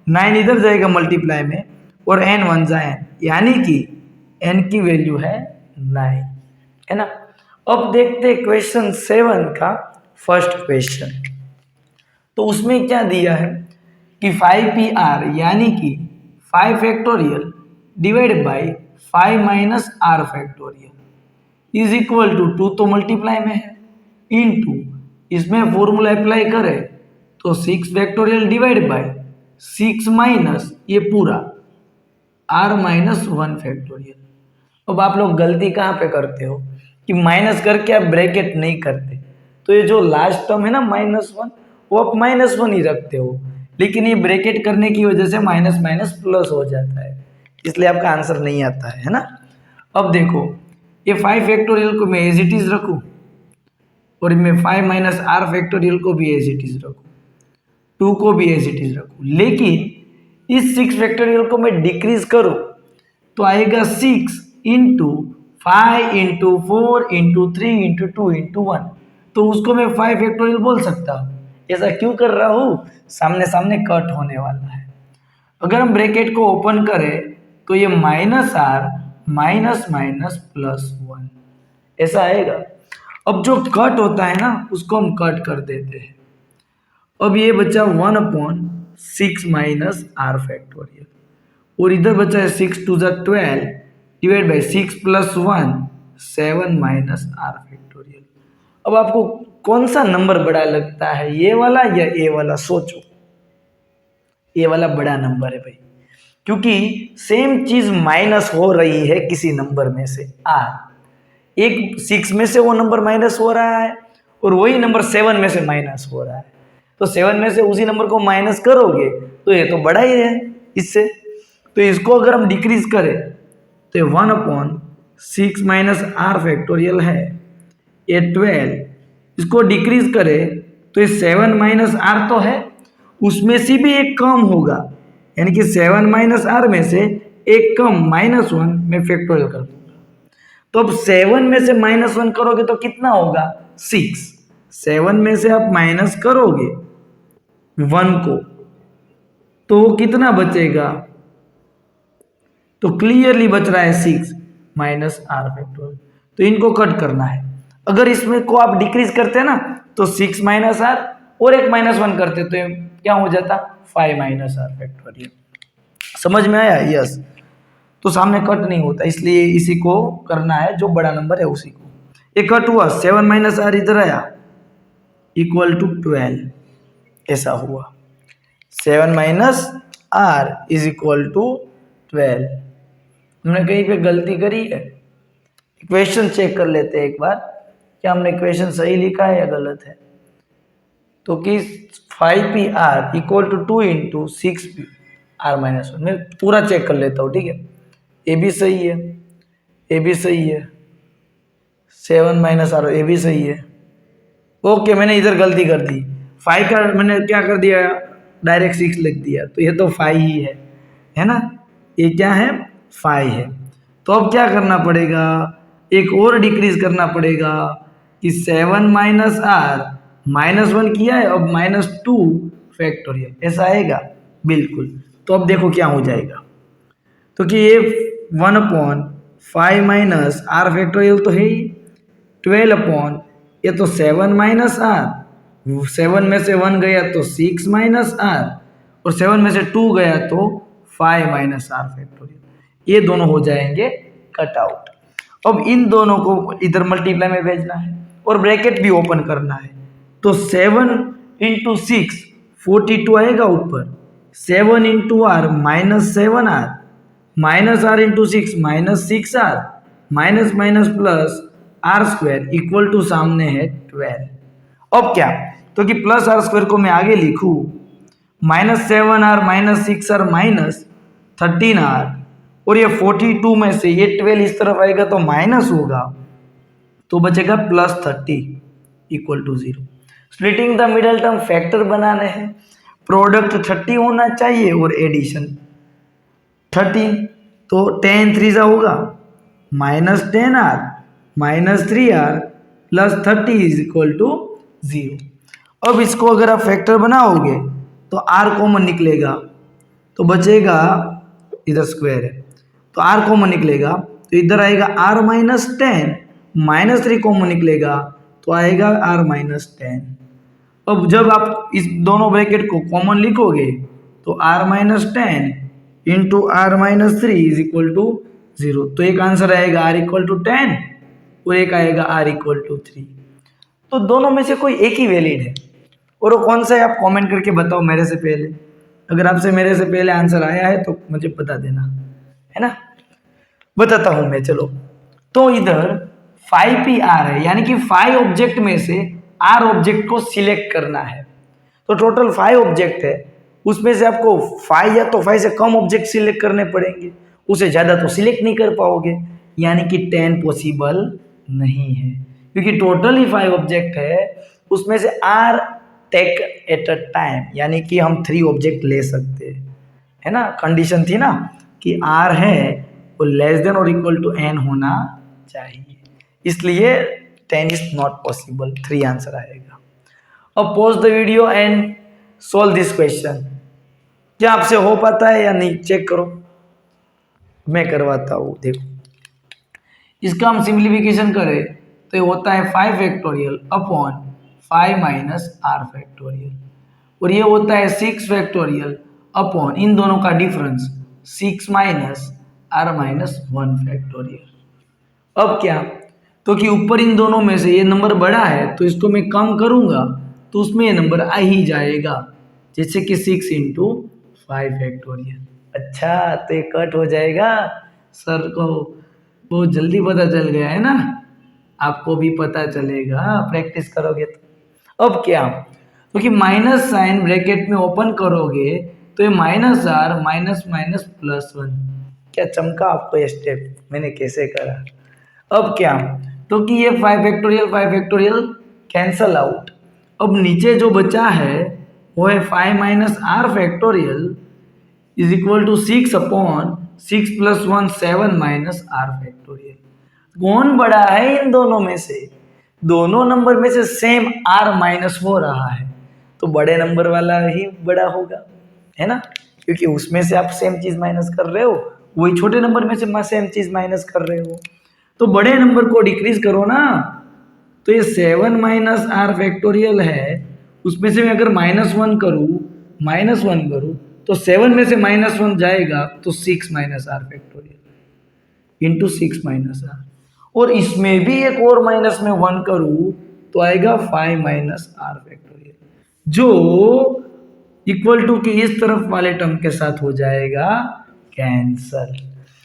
9 इधर जाएगा मल्टीप्लाई में और n 1 जा n, यानी कि n की वैल्यू है 9, है ना। अब देखते हैं क्वेश्चन 7 का फर्स्ट क्वेश्चन। तो उसमें क्या दिया है कि 5pr यानी कि 5 factorial divide by 5 minus r factorial is equal to 2 तो मल्टीप्लाई में है इनटू इसमें फॉर्मूला अप्लाई करें तो 6 फैक्टोरियल डिवाइड बाय 6 माइनस ये पूरा r माइनस 1 फैक्टोरियल। अब आप लोग गलती कहाँ पे करते हो कि माइनस करके आप ब्रैकेट नहीं करते, तो ये जो लास्ट टर्म है ना -1 वो आप -1 ही रखते हो, लेकिन ये ब्रैकेट करने की वजह से माइनस माइनस प्लस हो जाता है, इसलिए आपका आंसर नहीं आता है ना। अब देखो ये 5 फैक्टोरियल को मैं एज इट इज रखूँ और मैं 5 माइनस r फैक्टोरियल को भी एज इट इज रखूँ, 2 को भी एज इट इज रखूँ, लेकिन इस 6 फैक्टोरियल को मैं डिक्रीज करूँ तो आएगा 6 into 5 into 4 into 3 into 2 into 1, तो उसको मैं 5 फैक्टोरियल बोल सकता हूँ। ऐसा क्यों कर रहा हूँ, सामने सामने कट होने वाला है। अगर हम ब्रैकेट को ओपन करें तो ये minus r minus minus plus 1 ऐसा आएगा। अब जो कट होता है ना उसको हम कट कर देते हैं। अब ये बचा 1/6 माइनस r फैक्टोरियल और इधर बचा है 6 to the 12 divide by 6 plus 1 7 minus r factorial. अब आपको कौन सा नंबर बड़ा लगता है, ये वाला या ये वाला, सोचो। ये वाला बड़ा नंबर है भाई, क्योंकि सेम चीज माइनस हो रही है किसी नंबर में से r, एक 6 में से वो नंबर माइनस हो रहा है और वही नंबर 7 में से माइनस हो रहा है, तो 7 में से उसी नंबर को माइनस करोगे तो ये तो बड़ा ही है इससे। तो इसको अगर हम डिक्रीज करें तो ये 1/6 माइनस r फैक्टोरियल है, ये 12, इसको डिक्रीज करें तो ये 7 माइनस r तो है, उसमें से भी एक कम होगा, यानी कि 7 माइनस r में से एक कम -1 में फैक्टोरियल कर दूंगा। तो अब 7 में से -1 करोगे तो कितना होगा 6, 7 में से आप माइनस करोगे 1 को तो वो कितना बचेगा, तो क्लियरली बच रहा है 6 माइनस r फैक्टोरियल, तो इनको कट करना है। अगर इसमें को आप डिक्रीज करते हैं ना तो 6 माइनस आर और एक -1 करते तो क्या हो जाता 5 माइनस आर फैक्टोरियल। समझ में आया? यस। तो सामने कट नहीं होता, इसलिए इसी को करना है, जो बड़ा नंबर है उसी को। ये कट हुआ, 7 माइनस आर इधर आया इक्वल टू 12, ऐसा हुआ 7 minus r is equal to 12। हमने कहीं पे गलती करी है? इक्वेशन चेक कर लेते हैं एक बार, क्या हमने इक्वेशन सही लिखा है या गलत है। तो कि 5pr equal to 2 into 6pr minus 1, मैं पूरा चेक कर लेता हूँ, ठीक है। ए भी सही है, ए भी सही है, 7 माइनस आर ए भी सही है। ओके, मैंने इधर गलती कर दी, 5 का मैंने क्या कर दिया, डायरेक्ट 6 लिख दिया, तो ये तो 5 ही है ना, ये क्या है 5 है। तो अब क्या करना पड़ेगा, एक और डिक्रीज करना पड़ेगा कि 7 माइनस आर -1 किया है, अब -2 फैक्टोरियल, ऐसा आएगा बिल्कुल। तो अब देखो क्या हो जाएगा, तो कि ये 1/5 माइनस आर फैक्टोरियल तो है ही, 12 अपॉन ये तो 7 माइनस आर, 7 में से 1 गया तो 6 माइनस आर, और 7 में से 2 गया तो 5 माइनस आर फैक्टोरियल, ये दोनों हो जाएंगे कट आउट। अब इन दोनों को इधर मल्टीप्लाई में भेजना है और ब्रैकेट भी ओपन करना है, तो 7 इंटू 6 42 आएगा ऊपर, 7 into r -7 r, minus r into 6 -6 r, minus minus plus r square equal to सामने है 12। अब क्या, तो कि प्लस आर स्क्वायर को मैं आगे लिखूं, -7 आर -6 आर -13 आर, और ये 42 में से ये 12 इस तरफ आएगा तो माइनस होगा, तो बचेगा +30 equal to 0। Splitting the middle term factor बनाने हैं, प्रोडक्ट 30 होना चाहिए और एडिशन 13, तो 10 3 होगा -10 r -3 r +30 is equal to 0। अब इसको अगर आप फैक्टर बनाओगे तो आर कॉमन निकलेगा, तो बचेगा, इधर स्क्वायर है तो आर कॉमन निकलेगा, तो इधर आएगा r -10, -3 कॉमन निकलेगा तो आएगा r -10। अब जब आप इस दोनों ब्रैकेट को कॉमन लिखोगे तो r -10 into r -3 is equal to 0, तो एक आंसर आएगा r इक्वल टू 10 और एक आएगा r इक्वल टू 3। तो दोनों में से कोई एक ही वैलिड है, और वो कौन सा है आप कमेंट करके बताओ मेरे से पहले। अगर आपसे मेरे से पहले आंसर आया है तो मुझे बता देना, है ना। बताता हूं मैं, चलो। तो इधर 5pr है, यानी कि 5 ऑब्जेक्ट में से r ऑब्जेक्ट को सिलेक्ट करना है। तो टोटल 5 ऑब्जेक्ट है, उसमें से आपको 5 या तो 5 से कम ऑब्जेक्ट सिलेक्ट करने पड़ेंगे, उसे ज़्यादा तो सिलेक्ट नहीं कर पाओगे, यानी कि 10 पॉसिबल नहीं है, क्योंकि टोटल ही 5 ऑब्जेक्ट है, उसमें से r take at a time, यानी कि हम 3 ऑब्जेक्ट ले सकते हैं, है ना। कंडीशन थी ना कि r है वो लेस देन और इक्वल टू n होना चाहिए, इसलिए 10 इज नॉट पॉसिबल, 3 आंसर आएगा। अब pause the video and solve this question. क्या आपसे हो पाता है या नहीं, चेक करो, मैं करवाता हूँ। देखो, इसका हम सिंप्लीफिकेशन करें तो ये होता है 5 factorial upon 5 minus r factorial, और ये होता है 6 फैक्टोरियल अपॉन इन दोनों का difference 6 minus r minus 1 factorial. अब क्या, तो कि ऊपर इन दोनों में से ये नंबर बड़ा है तो इसको मैं कम करूंगा तो उसमें ये नंबर आ ही जाएगा, जैसे कि 6 इंटू 5 फैक्टोरियल। अच्छा, तो ये कट हो जाएगा, सर को बहुत जल्दी पता चल गया है ना, आपको भी पता चलेगा प्रैक्टिस करोगे तो। अब क्या, तो कि माइनस साइन ब्रैकेट में ओपन करोगे तो ये माइनस आर माइनस माइनस +1, क्या चमका आपको ये स्टेप, मैंने कैसे करा। अब क्या, तो कि ये 5 फैक्टोरियल कैंसल आउट, अब नीचे जो बचा है वो है 5 minus r factorial is equal to 6 upon 6 + 1 7 minus r factorial. कौन बड़ा है इन दोनों में से, दोनों नंबर में से सेम आर माइनस हो रहा है, तो बड़े नंबर वाला ही बड़ा होगा, है ना, क्योंकि उसमें से आप सेम चीज माइनस कर रहे हो, वही छोटे नंबर में से सेम चीज माइनस कर रहे हो, तो बड़े नंबर को डिक्रीज करो ना, तो ये 7 माइनस आर फैक्टोरियल है, उसमें से मैं अगर माइनस वन करूँ तो 7 में से -1 जाएगा तो 6 minus r factorial into 6 minus r, और इसमें भी एक और माइनस में 1 करूँ तो आएगा 5 माइनस आर फैक्टोरियल, जो इक्वल टू के इस तरफ वाले टर्म के साथ हो जाएगा कैंसल।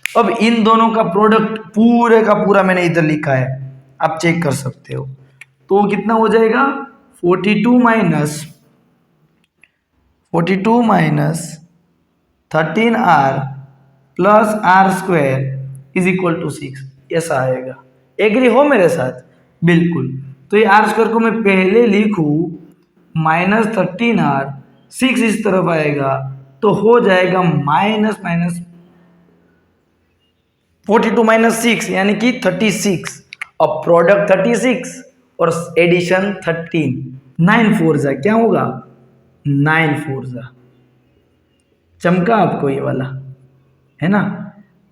अब इन दोनों का प्रोडक्ट पूरे का पूरा मैंने इधर लिखा है, आप चेक कर सकते हो। तो कितना हो जाएगा 42 minus 13r plus r square is equal to 6, ऐसा आएगा। एग्री हो मेरे साथ? बिल्कुल। तो ये आर स्क्वायर को मैं पहले लिखूं -13r, 6 इस तरफ आएगा तो हो जाएगा माइनस 42 माइनस 6 यानी कि 36। अब प्रोडक्ट 36 और एडिशन 13, 9 4 जा क्या होगा 9 4 जा, चमका आपको ये वाला, है ना।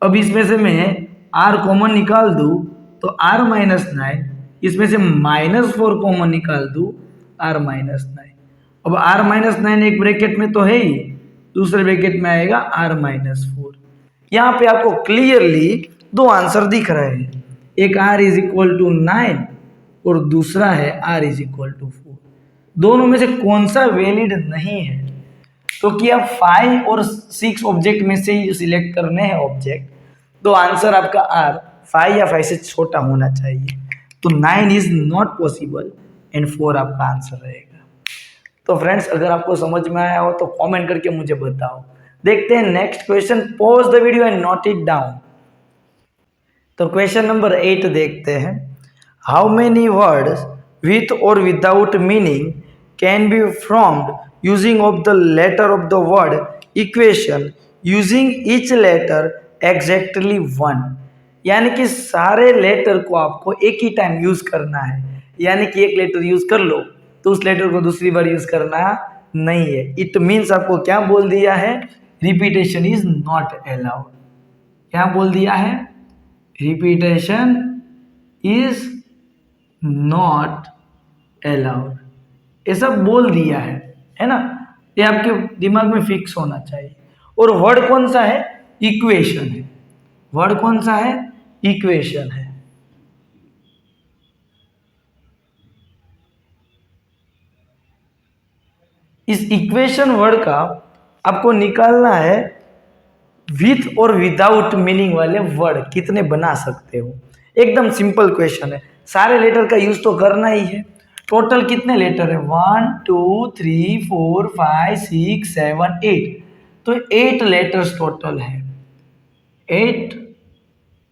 अब इसमें से मैं r कॉमन निकाल दूं तो r -9, इसमें से -4 कॉमन निकाल दूं r -9। अब r -9 एक ब्रैकेट में तो है ही, दूसरे ब्रैकेट में आएगा r -4। यहाँ पे आपको क्लियरली दो आंसर दिख रहे हैं, एक r इज इक्वल टू 9 और दूसरा है r इज इक्वल टू 4। दोनों में से कौन सा वैलिड नहीं है? तो क्या 5 और 6 ऑब्जेक्ट में से ही सिलेक्ट करने हैं ऑब्जेक्ट, तो आंसर आपका r 5 या 5 से छोटा होना चाहिए। तो 9 इज नॉट पॉसिबल एंड 4 आपका आंसर रहेगा। तो फ्रेंड्स, अगर आपको समझ में आया हो तो कमेंट करके मुझे बताओ। देखते हैं next question, pause the video and note it down. तो क्वेश्चन नंबर 8 देखते हैं। How many words with or without meaning can be formed using of the letter of the word equation using each letter exactly 1। यानी कि सारे लेटर को आपको एक ही टाइम यूज करना है, यानी कि एक लेटर यूज कर लो तो उस लेटर को दूसरी बार यूज करना नहीं है। इट मीन्स आपको क्या बोल दिया है, रिपीटेशन इज नॉट अलाउड। क्या बोल दिया है, रिपीटेशन इज नॉट अलाउड, ऐसा बोल दिया है ना। ये आपके दिमाग में फिक्स होना चाहिए। और वर्ड कौन सा है, इक्वेशन है। वर्ड कौन सा है, इक्वेशन है। इस इक्वेशन वर्ड का आपको निकालना है विथ और विदाउट मीनिंग वाले वर्ड कितने बना सकते हो। एकदम सिंपल क्वेश्चन है, सारे लेटर का यूज तो करना ही है। टोटल कितने लेटर है, 1 2 3 4 5 6 7 8, तो 8 लेटर्स टोटल है, 8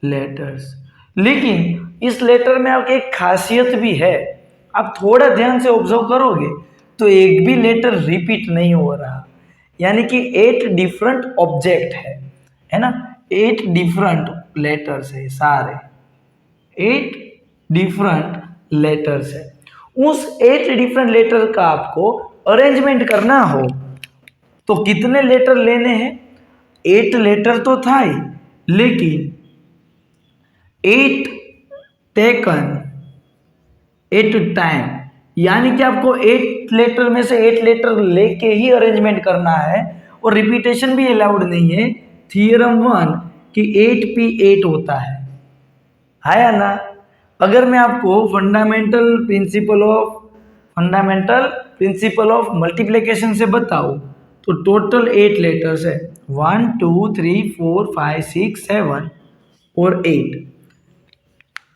लेटर्स। लेकिन इस लेटर में आपकी एक खासियत भी है, आप थोड़ा ध्यान से ऑब्जर्व करोगे तो एक भी लेटर रिपीट नहीं हो रहा, यानी कि 8 डिफरेंट ऑब्जेक्ट है ना। 8 डिफरेंट लेटर्स है, सारे 8 डिफरेंट लेटर्स है। उस 8 डिफरेंट लेटर का आपको अरेंजमेंट करना हो तो कितने लेटर लेने हैं, 8 लेटर तो था ही, लेकिन 8 टेकन एट टाइम, यानी कि आपको 8 लेटर में से 8 लेटर लेके ही अरेंजमेंट करना है। और रिपीटेशन भी अलाउड नहीं है। थियरम 1 कि 8p8 होता है या ना। अगर मैं आपको फंडामेंटल प्रिंसिपल ऑफ मल्टीप्लिकेशन से बताऊं तो टोटल 8 लेटर्स है, 1 2 3 4 5 6 7 और 8।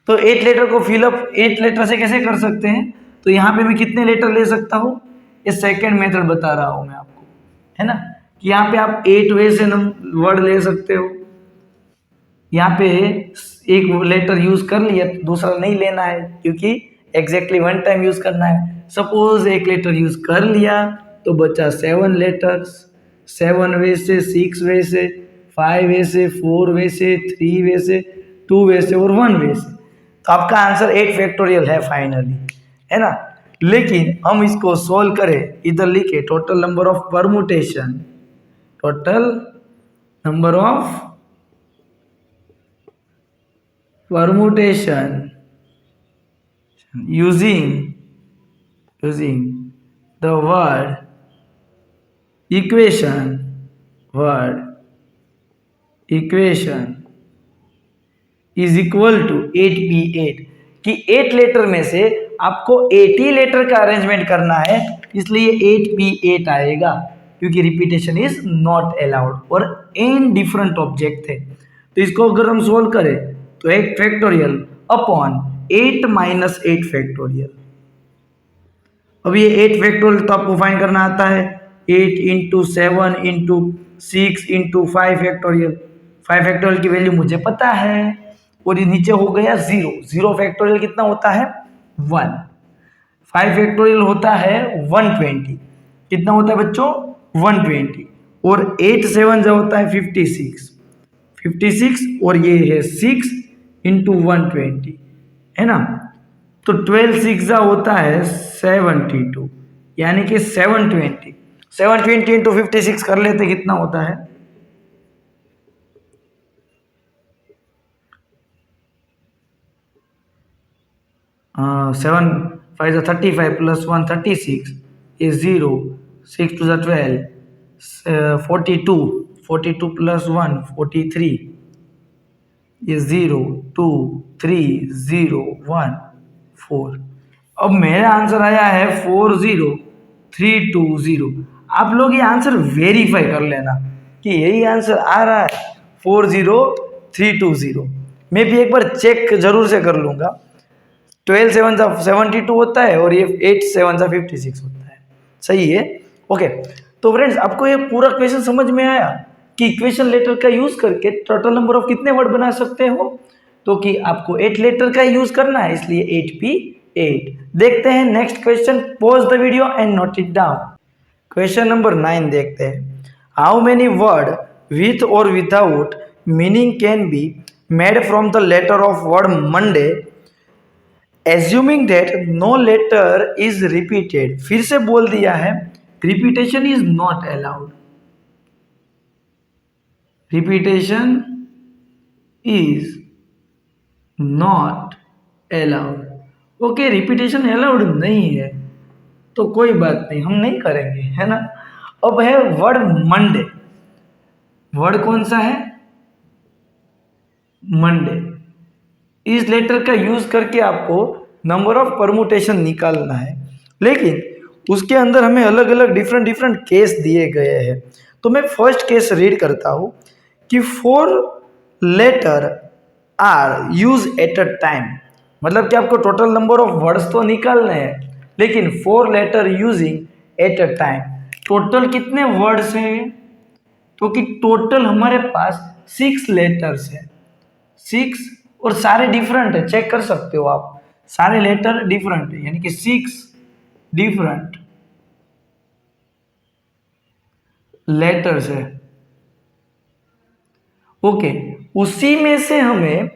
तो 8 लेटर को फिलअप 8 लेटर से कैसे कर सकते हैं, तो यहाँ पे मैं कितने लेटर ले सकता हूँ, ये सेकेंड मेथड बता रहा हूँ मैं आपको, है ना। कि यहाँ पे आप 8 वे से वर्ड ले सकते हो। यहाँ पे एक लेटर यूज कर लिया तो दूसरा नहीं लेना है, क्योंकि एग्जैक्टली 1 टाइम यूज करना है। सपोज एक लेटर यूज कर लिया तो बचा 7 लेटर्स, 7 वे से, 6 वे से, 5 वे से, 4 वे से, 3 वे से, 2 वे से और 1 वे से। तो आपका आंसर 8 फैक्टोरियल है फाइनली, है ना। लेकिन हम इसको सोल्व करें, इधर लिखे total number of permutation, total number of permutation using the word equation is equal to 8p8 कि 8 लेटर में से आपको 80 लेटर का अरेंजमेंट करना है, इसलिए 8p8 आएगा क्योंकि रिपीटेशन इज नॉट अलाउड और n डिफरेंट ऑब्जेक्ट है। तो इसको अगर हम सोल्व करें तो 8 फैक्टोरियल अपॉन 8 माइनस 8 फैक्टोरियल। अब ये 8 फैक्टोरियल तो आपको फाइंड करना आता है, 8 into 7 into 6 into 5 factorial. 5 factorial की वैल्यू मुझे पता है और ये नीचे हो गया 0। 0 फैक्टोरियल कितना होता है 1। 5 फैक्टोरियल होता है 120। कितना होता है बच्चों 120 और 8 7 जो होता है 56 और ये है 6 इंटू 120 है ना। तो 12 6 होता है 72 यानी कि 720 इंटू 56 कर लेते कितना होता है 7 5 35 plus 1 36 is 0 6 to the 12 42 plus 1 43 is 0 2 3 0 1 4। अब मेरा आंसर आया है 40320। आप लोग ये आंसर वेरीफाई कर लेना कि यही आंसर आ रहा है 40320। मैं भी एक बार चेक जरूर से कर लूँगा। 12 7 72 होता है और ये 8 7 56 होता है। सही है ओके। तो फ्रेंड्स आपको ये पूरा क्वेश्चन समझ में आया कि इक्वेशन लेटर का यूज करके टोटल नंबर ऑफ कितने वर्ड बना सकते हो। तो कि आपको 8 लेटर का यूज करना है इसलिए 8p8। देखते हैं next question. Pause the video and note it down. Question number 9 देखते हैं। How many word with or without meaning can be made from the letter of word Monday assuming that no letter is repeated। फिर से बोल दिया है repetition is not allowed. Repetition is not allowed. Okay repetition allowed नहीं है तो कोई बात नहीं हम नहीं करेंगे है ना। अब है वर्ड मंडे। वर्ड कौन सा है मंडे। इस लेटर का यूज करके आपको नंबर ऑफ परमुटेशन निकालना है लेकिन उसके अंदर हमें अलग अलग डिफरेंट केस दिए गए हैं। तो मैं फर्स्ट केस रीड करता हूं कि 4 letter are use at a time. मतलब कि आपको टोटल नंबर ऑफ वर्ड्स तो निकालने हैं लेकिन 4 letter using at a time. टोटल कितने वर्ड्स हैं तो कि टोटल हमारे पास 6 लेटर्स है 6 और सारे डिफरेंट है। चेक कर सकते हो आप सारे लेटर डिफरेंट है यानी कि 6 डिफरेंट लेटर्स है। ओके उसी में से हमें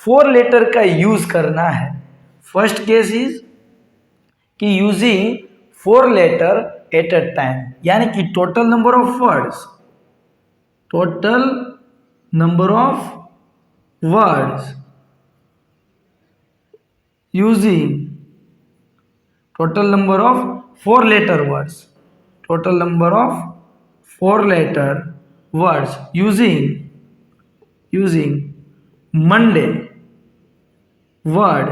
4 लेटर का यूज करना है। फर्स्ट केस इज कि using 4 letter at a time यानी कि total number of words using total number of 4 letter words using Monday word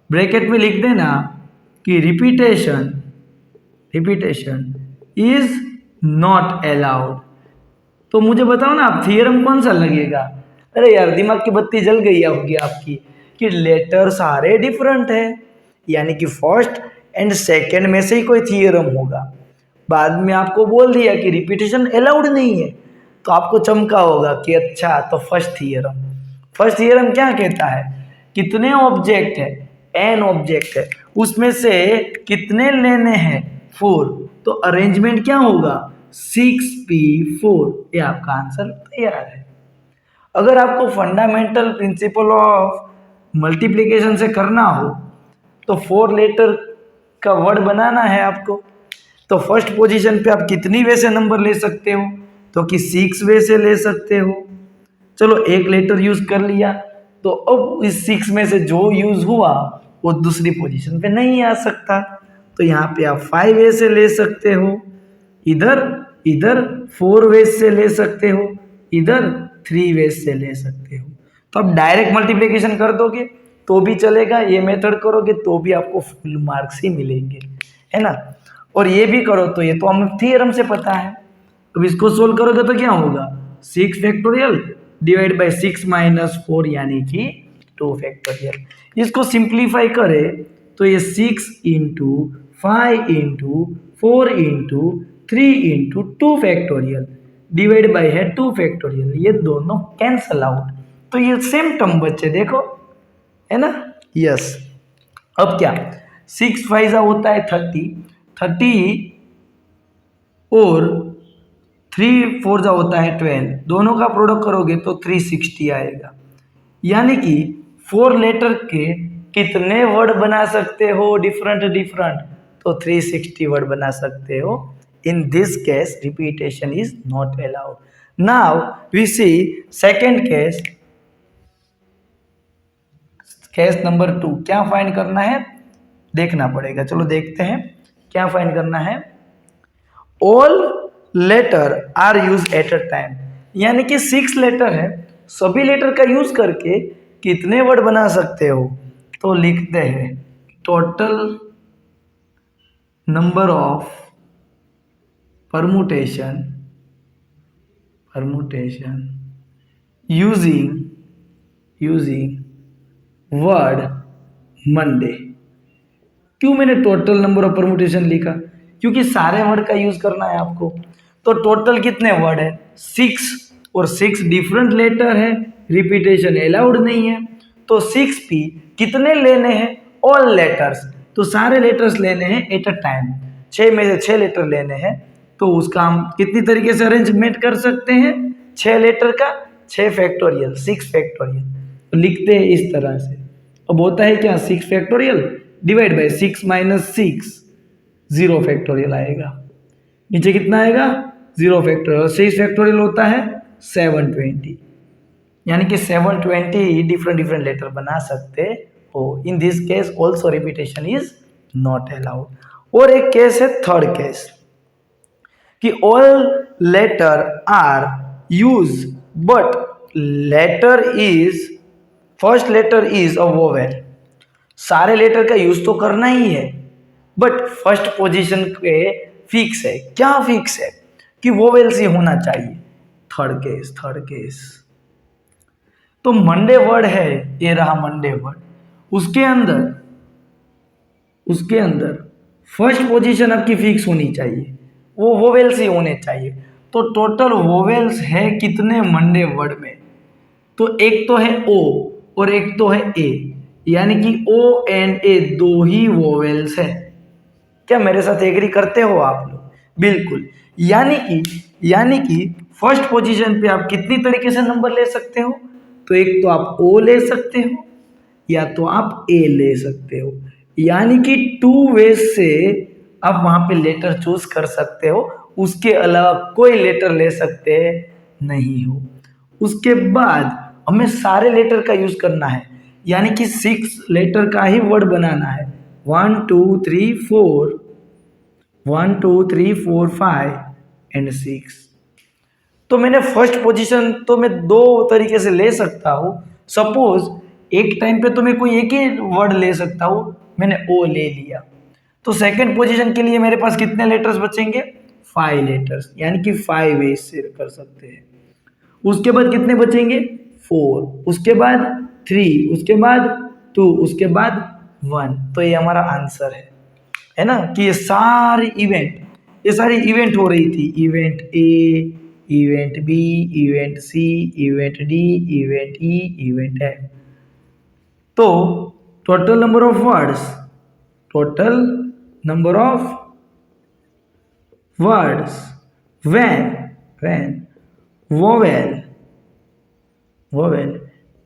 bracket में लिख देना कि रिपीटेशन इज नॉट अलाउड। तो मुझे बताओ ना आप थियरम कौन सा लगेगा। अरे यार दिमाग की बत्ती जल गई होगी आपकी कि लेटर सारे डिफरेंट है यानी कि फर्स्ट एंड सेकंड में से ही कोई थियरम होगा। बाद में आपको बोल दिया कि रिपीटेशन अलाउड नहीं है तो आपको चमका होगा कि अच्छा तो फर्स्ट थियरम क्या कहता है कितने ऑब्जेक्ट है एन ऑब्जेक्ट है उसमें से कितने लेने हैं 4 तो अरेंजमेंट क्या होगा 6p4। ये आपका आंसर तैयार है। अगर आपको फंडामेंटल प्रिंसिपल ऑफ मल्टीप्लिकेशन से करना हो तो 4 लेटर का वर्ड बनाना है आपको। तो फर्स्ट पोजीशन पे आप कितनी वे से नंबर ले सकते हो तो कि 6 वे से ले सकते हो। चलो एक लेटर यूज कर लिया तो अब इस 6 में से जो यूज हुआ वो दूसरी पोजीशन पे नहीं आ सकता। तो यहाँ पे आप 5 से ले सकते हो, इधर इधर 4 से ले सकते हो, इधर 3 से ले सकते हो। तो आप डायरेक्ट मल्टीप्लिकेशन कर दोगे तो भी चलेगा, ये मेथड करोगे तो भी आपको फुल मार्क्स ही मिलेंगे, है ना। और ये भी करो तो ये तो हमें थियरम से पता है। अब इसको सोल्व करोगे तो क्या होगा, 6 फैक्टोरियल डिवाइड बाई 6 माइनस 4 यानी कि 2 फैक्टोरियल। इसको सिंप्लीफाई करें तो ये 6 into 5 into 4 into 3 into 2 factorial divide by है 2 फैक्टोरियल, ये दोनों कैंसल आउट, तो ये सेम टर्म बच्चे देखो, है ना। यस, अब क्या, 6 5 होता है 30 और 3 4 होता है 12, दोनों का प्रोडक्ट करोगे तो 360 आएगा। यानी कि 4 लेटर के कितने वर्ड बना सकते हो डिफरेंट, तो 360 वर्ड बना सकते हो। In this case repetition is not allowed. Now we see second case, case number 2। क्या फाइंड करना है देखना पड़ेगा, चलो देखते हैं क्या फाइंड करना है। All letter are use at a time, यानी कि 6 लेटर है, सभी लेटर का यूज करके कितने वर्ड बना सकते हो, तो लिखते हैं total number of permutation using word Monday. क्यों मैंने टोटल नंबर ऑफ परमुटेशन लिखा, क्योंकि सारे वर्ड का यूज करना है आपको। तो टोटल कितने वर्ड है 6, और 6 डिफरेंट लेटर है, रिपीटेशन अलाउड नहीं है। तो 6 भी कितने लेने हैं, ऑल लेटर्स, तो सारे लेटर्स लेने हैं एट अ टाइम, 6 में से 6 लेटर लेने हैं। तो उसका हम कितनी तरीके से अरेंजमेंट कर सकते हैं, 6 लेटर का 6 फैक्टोरियल 6 फैक्टोरियल, तो लिखते हैं इस तरह से। अब होता है क्या, 6 factorial divide by 6 minus 6, 0 factorial आएगा। नीचे कितना आएगा, 0 फैक्टोरियल। 6 फैक्टोरियल होता है 720, यानी कि 720 डिफरेंट लेटर बना सकते हो। In this case also repetition is not allowed. और एक केस है थर्ड केस, कि all letter are use but first letter is a vowel. सारे लेटर का यूज तो करना ही है, बट फर्स्ट पोजीशन पे फिक्स है। क्या फिक्स है, कि वोवेल्स ही होना चाहिए। थर्ड केस तो मंडे वर्ड है, ये रहा मंडे वर्ड, उसके अंदर फर्स्ट पोजीशन आपकी फिक्स होनी चाहिए, वो वोवेल्स ही होने चाहिए। तो टोटल वोवेल्स है कितने मंडे वर्ड में, तो एक तो है ओ और एक तो है ए, यानी कि ओ एंड ए 2 ही वोवेल्स है। क्या मेरे साथ एग्री करते हो आप लोग, बिल्कुल। यानी कि फर्स्ट पोजीशन पे आप कितनी तरीके से नंबर ले सकते हो, तो एक तो आप ओ ले सकते हो या तो आप ए ले सकते हो, यानी कि 2 वेज से आप वहां पे लेटर चूज कर सकते हो, उसके अलावा कोई लेटर ले सकते नहीं हो। उसके बाद हमें सारे लेटर का यूज करना है, यानी कि 6 लेटर का ही वर्ड बनाना है। 1 2 3 4 1 2 3 4 5 एंड 6। तो मैंने फर्स्ट पोजीशन तो मैं 2 तरीके से ले सकता हूँ। सपोज एक टाइम पे तो मैं कोई एक ही वर्ड ले सकता हूँ, मैंने ओ ले लिया, तो सेकंड पोजीशन के लिए मेरे पास कितने लेटर्स बचेंगे, 5 लेटर्स, यानी कि 5 वेज से कर सकते हैं। उसके बाद कितने बचेंगे, 4, उसके बाद 3, उसके बाद 2, उसके बाद 1। तो ये हमारा आंसर है ना, कि ये सारी इवेंट हो रही थी, event A, event B, event C, event D, event E, event F. तो total number of words when vowel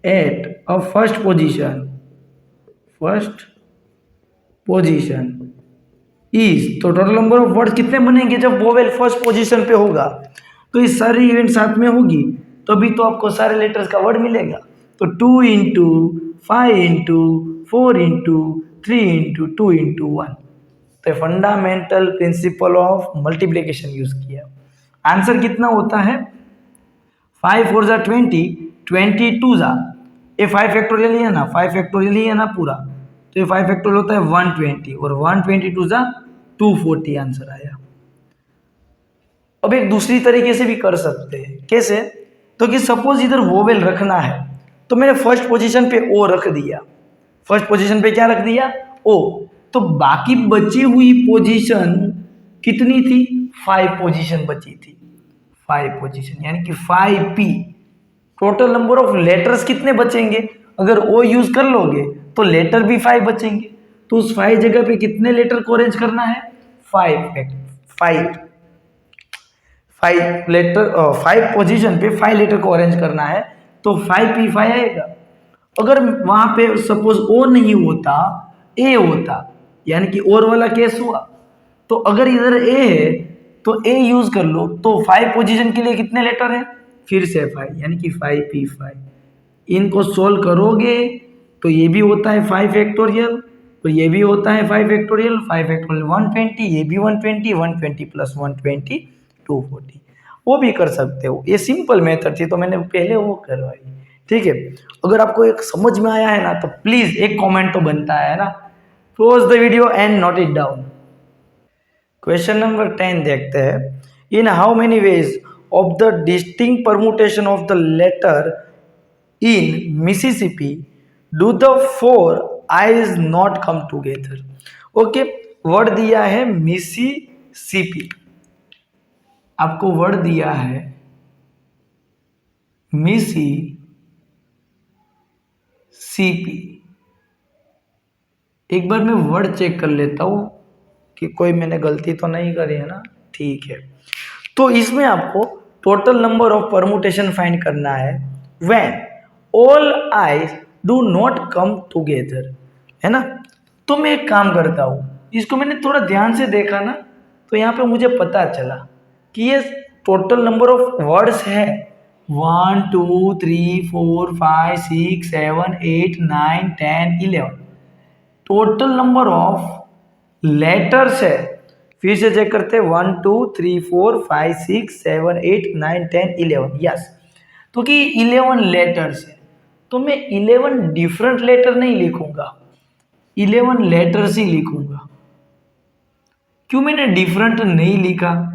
at a first position is, तो टोटल नंबर ऑफ वर्ड कितने बनेंगे जब वोवेल फर्स्ट पोजीशन पे होगा, तो ये सारी इवेंट साथ में होगी तभी तो आपको सारे लेटर्स का वर्ड मिलेगा। तो 2 into 5 into 4 into 3 into 2 into 1। तो fundamental principle of multiplication use किया। आंसर कितना होता है? 5 4 जा 20, 22 जा, ये 5 फैक्टोरियल ही है ना, 5 फैक्टोरियल ही है ना पूरा, तो ये 5 फैक्टोरियल होता है 120 और 122 जा 240 आंसर आया। अब एक दूसरी तरीके से भी कर सकते हैं। कैसे? तो कि सपोज इधर वोवेल रखना है तो मैंने फर्स्ट पोजीशन पे ओ रख दिया। फर्स्ट पोजीशन पे क्या रख दिया? ओ। तो बाकी बची हुई पोजीशन कितनी थी? 5 पोजीशन बची थी। 5 पोजीशन यानी कि 5p। Total number of letters कितने बचेंगे? अगर ओ यूज कर लोगे तो लेटर भी 5 बचेंगे। तो उस 5 जगह पे कितने लेटर को अरेंज करना है? 5 लेटर, 5 पोजीशन पे 5 लेटर को अरेंज करना है, तो 5p5 आएगा। अगर वहां पे सपोज ओ नहीं होता, ए होता, यानी कि और वाला केस हुआ, तो अगर इधर ए है तो ए यूज कर लो, तो 5 पोजीशन के लिए कितने लेटर है? फिर से 5 यानी कि 5p5। इनको सोल्व करोगे तो ये भी होता है 5 फैक्टोरियल, तो ये भी होता है 5 फैक्टोरियल, 5 फैक्टोरियल 120, ये भी 120, 120 प्लस 120 240। वो भी कर सकते हो, ये सिंपल मेथड थी तो मैंने पहले वो करवाई। ठीक है, अगर आपको एक समझ में आया है ना तो प्लीज एक कमेंट तो बनता है ना। Close the video and note it down. Question number 10 देखते हैं। In how many ways of the distinct permutation of the letter in Mississippi do the 4 I's not come together. Okay, word दिया है मिसिसिपी, आपको वर्ड दिया है मिसिसिपी। एक बार मैं वर्ड चेक कर लेता हूं कि कोई मैंने गलती तो नहीं करी है ना। ठीक है, तो इसमें आपको total number of permutation find करना है when all eyes do not come together, है ना। तो मैं एक काम करता हूं, इसको मैंने थोड़ा ध्यान से देखा ना, तो यहाँ पे मुझे पता चला कि ये टोटल नंबर ऑफ वर्ड्स है 1 2 3 4 5 6 7 8 9 10 11। टोटल नंबर ऑफ लेटर्स है, फिर से चेक करते हैं 1 2 3 4 5 6 7 8 9 10 11। यस, तो कि 11 लेटर्स है, तो मैं 11 डिफरेंट लेटर नहीं लिखूंगा, 11 लेटर्स ही लिखूंगा। क्यों मैंने डिफरेंट नहीं लिखा?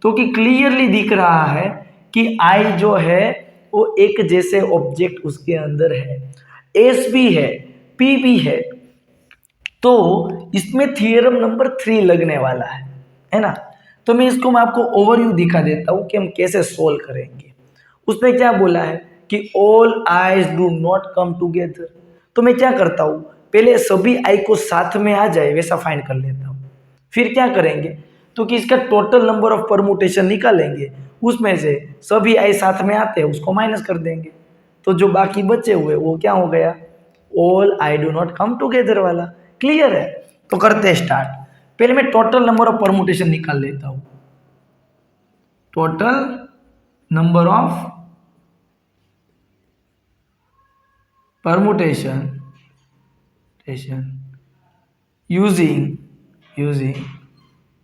तो कि क्लियरली दिख रहा है कि आई जो है वो एक जैसे ऑब्जेक्ट उसके अंदर है, एस भी है, पी भी है, तो इसमें थियरम नंबर 3 लगने वाला है ना। तो मैं इसको मैं आपको ओवरव्यू दिखा देता हूं कि हम कैसे सोल्व करेंगे। उसने क्या बोला है कि all eyes do not come together. तो मैं क्या करता हूं, पहले सभी आई को साथ में आ जाए वैसा फाइंड कर लेता हूं। फिर क्या करेंगे, तो कि इसका टोटल नंबर ऑफ परमुटेशन निकालेंगे, उसमें से सभी आई साथ में आते हैं उसको माइनस कर देंगे, तो जो बाकी बचे हुए वो क्या हो गया? All I do not come together वाला। क्लियर है? तो करते हैं स्टार्ट। पहले मैं टोटल नंबर ऑफ परमुटेशन निकाल लेता हूं। Total number of permutation using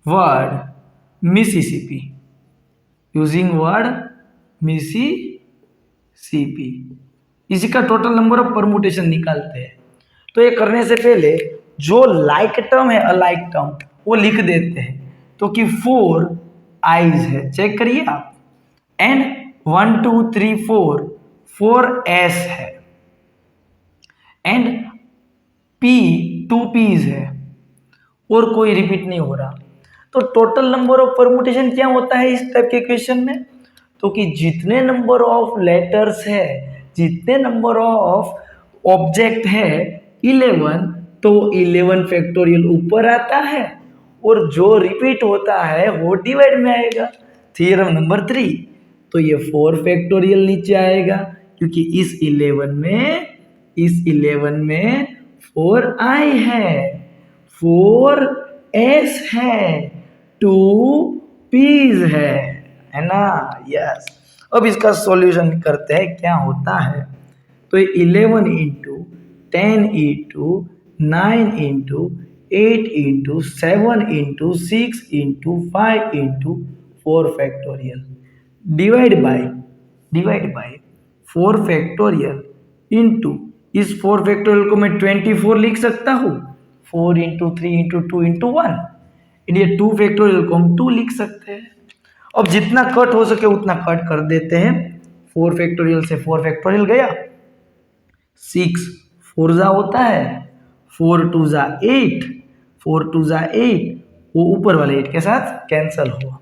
word Mississippi, using word Mississippi, इसी का टोटल नंबर ऑफ परमुटेशन निकालते हैं। तो ये करने से पहले जो लाइक टर्म है अलाइक टर्म वो लिख देते हैं, तो कि 4 आईज है, चेक करिए आप, एंड 1 2 3 4 एस है, एंड पी 2 पीज है, और कोई रिपीट नहीं हो रहा। तो टोटल नंबर ऑफ परमुटेशन क्या होता है इस टाइप के क्वेश्चन में? तो कि जितने नंबर ऑफ लेटर्स है, जितने नंबर ऑफ ऑब्जेक्ट है 11, तो 11 फैक्टोरियल ऊपर आता है और जो रिपीट होता है वो डिवाइड में आएगा। थ्योरम नंबर 3, तो ये 4 फैक्टोरियल नीचे आएगा क्योंकि इस 11 में 4 आई है, 4 एस है, 2 पीज है ना। यस, अब इसका सॉल्यूशन करते हैं क्या होता है। तो 11 into 10 into 9 into 8 into 7 into 6 into 5 into 4 factorial divide by 4 factorial into इस 4 फैक्टोरियल को मैं 24 लिख सकता हूँ 4 इंटू 3 इंटू 2 इंटू 1 ये 2 फैक्टोरियल को हम 2 लिख सकते हैं। अब जितना कट हो सके उतना कट कर देते हैं 4 फैक्टोरियल से 4 फैक्टोरियल गया 6 4 जा होता है 4 2 जा 8 4 2 जा 8 वो ऊपर वाले 8 के साथ कैंसल हुआ।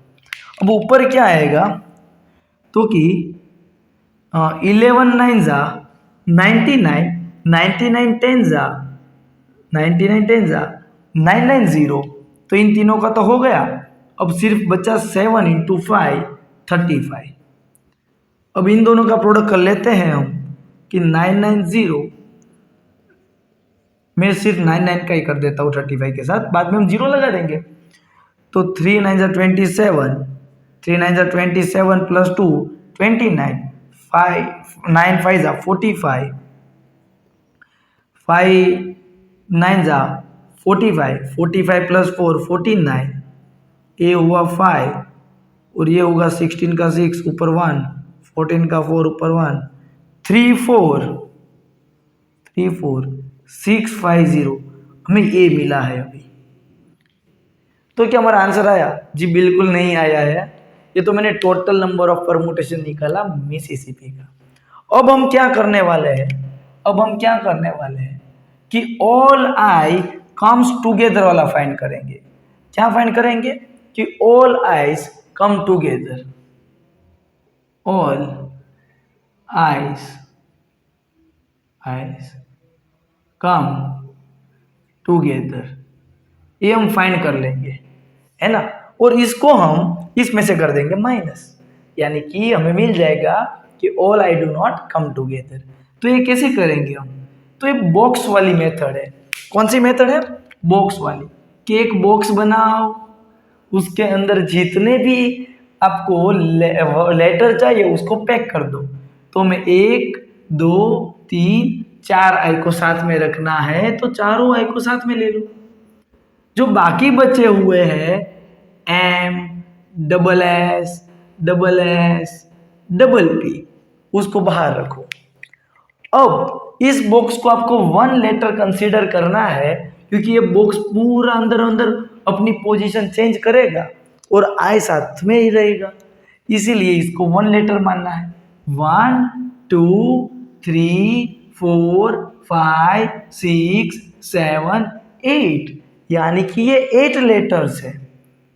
अब ऊपर क्या आएगा तो कि 11 9 जा 99 99 10 जा 990 तो इन तीनों का तो हो गया। अब सिर्फ बचा 7 इंटू 5 35। अब इन दोनों का प्रोडक्ट कर लेते हैं हम कि 990 मैं सिर्फ 99 का ही कर देता हूँ 35 के साथ, बाद में हम जीरो लगा देंगे। तो 3 9 जा 27 3 9 जा 27 प्लस 2 29 5 9 5 जा 45 5 9 जा 45 45 प्लस 4 49 ये हुआ 5 और ये होगा 16 का 6 ऊपर 1 14 का 4 ऊपर 1 3 4 650 हमें ये मिला है अभी। तो क्या हमारा आंसर आया? जी बिल्कुल नहीं आया है, ये तो मैंने टोटल नंबर ऑफ परमुटेशन निकाला मिसिसिपी का। अब हम क्या करने वाले हैं कि ऑल आई कम्स टुगेदर वाला फाइंड करेंगे। क्या फाइंड करेंगे कि all eyes come together, all eyes come together, ये हम फाइंड कर लेंगे, है ना। और इसको हम इसमें से कर देंगे माइनस, यानी कि हमें मिल जाएगा कि all I do not come together. तो ये कैसे करेंगे हम? तो ये बॉक्स वाली मेथड है। कौन सी मेथड है? बॉक्स वाली, कि एक बॉक्स बनाओ, उसके अंदर जितने भी आपको लेटर चाहिए उसको पैक कर दो। तो मैं 1 2 3 4 आई को साथ में रखना है तो चारों आई को साथ में ले लो। जो बाकी बचे हुए हैं M double S double P उसको बाहर रखो। अब इस बॉक्स को आपको 1 लेटर कंसीडर करना है, क्योंकि ये बॉक्स पूरा अंदर अंदर अपनी पोजीशन चेंज करेगा और आई साथ में ही रहेगा, इसीलिए इसको 1 लेटर मानना है। 1 2 3 4 5 6 7 8, यानी कि ये 8 लेटर्स है।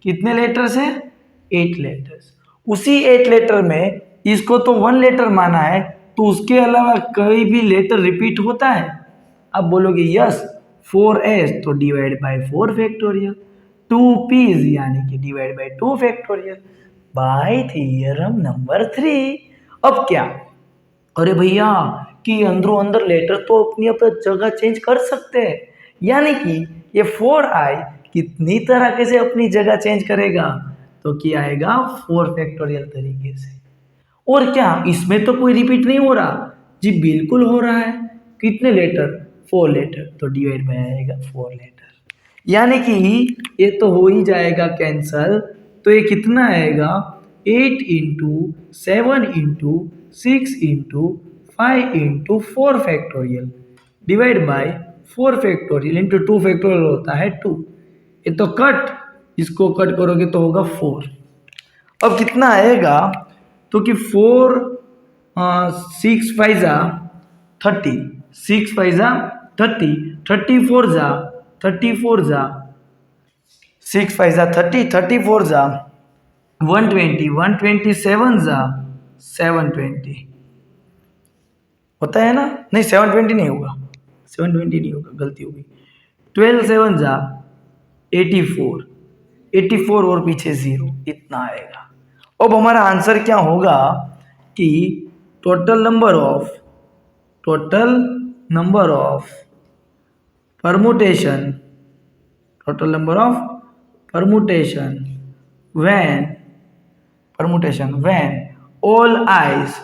कितने लेटर्स है? 8 लेटर्स। उसी 8 लेटर में इसको तो 1 लेटर माना है, तो उसके अलावा कोई भी लेटर रिपीट होता है? आप बोलोगे यस। 4s तो डिवाइड बाय 4 फैक्टोरियल, 2p's यानी कि divide by 2 factorial, bye theorem number 3। अब क्या? अरे भैया कि अंदरों अंदर लेटर तो अपनी अपनी जगह चेंज कर सकते हैं, यानी कि ये 4i कितनी तरीके से अपनी जगह चेंज करेगा? तो क्या आएगा? 4 फैक्टोरियल तरीके से। और क्या इसमें तो कोई रिपीट नहीं हो रहा? जी बिल्कुल हो रहा है। कितने लेटर? 4 लेटर, तो डिवाइड में आएगा 4 लेटर, यानी कि ये तो हो ही जाएगा कैंसल। तो ये कितना आएगा? 8 into 7 into 6 into 5 into 4 factorial divide bye 4 factorial into 2 factorial होता है 2। ये तो कट, इसको कट करोगे तो होगा 4। अब कितना आएगा? तो कि 4 6 5 जा 30, 6 5 जा 30, 34 जा 34 जा 6 5 जा 30, 34 जा 120, 127 जा 720 होता है ना? नहीं 720 नहीं होगा, 720 नहीं होगा, गलती होगी। 12 7 जा 84, 84 और पीछे 0, इतना आएगा। अब हमारा आंसर क्या होगा कि total number of permutation when all eyes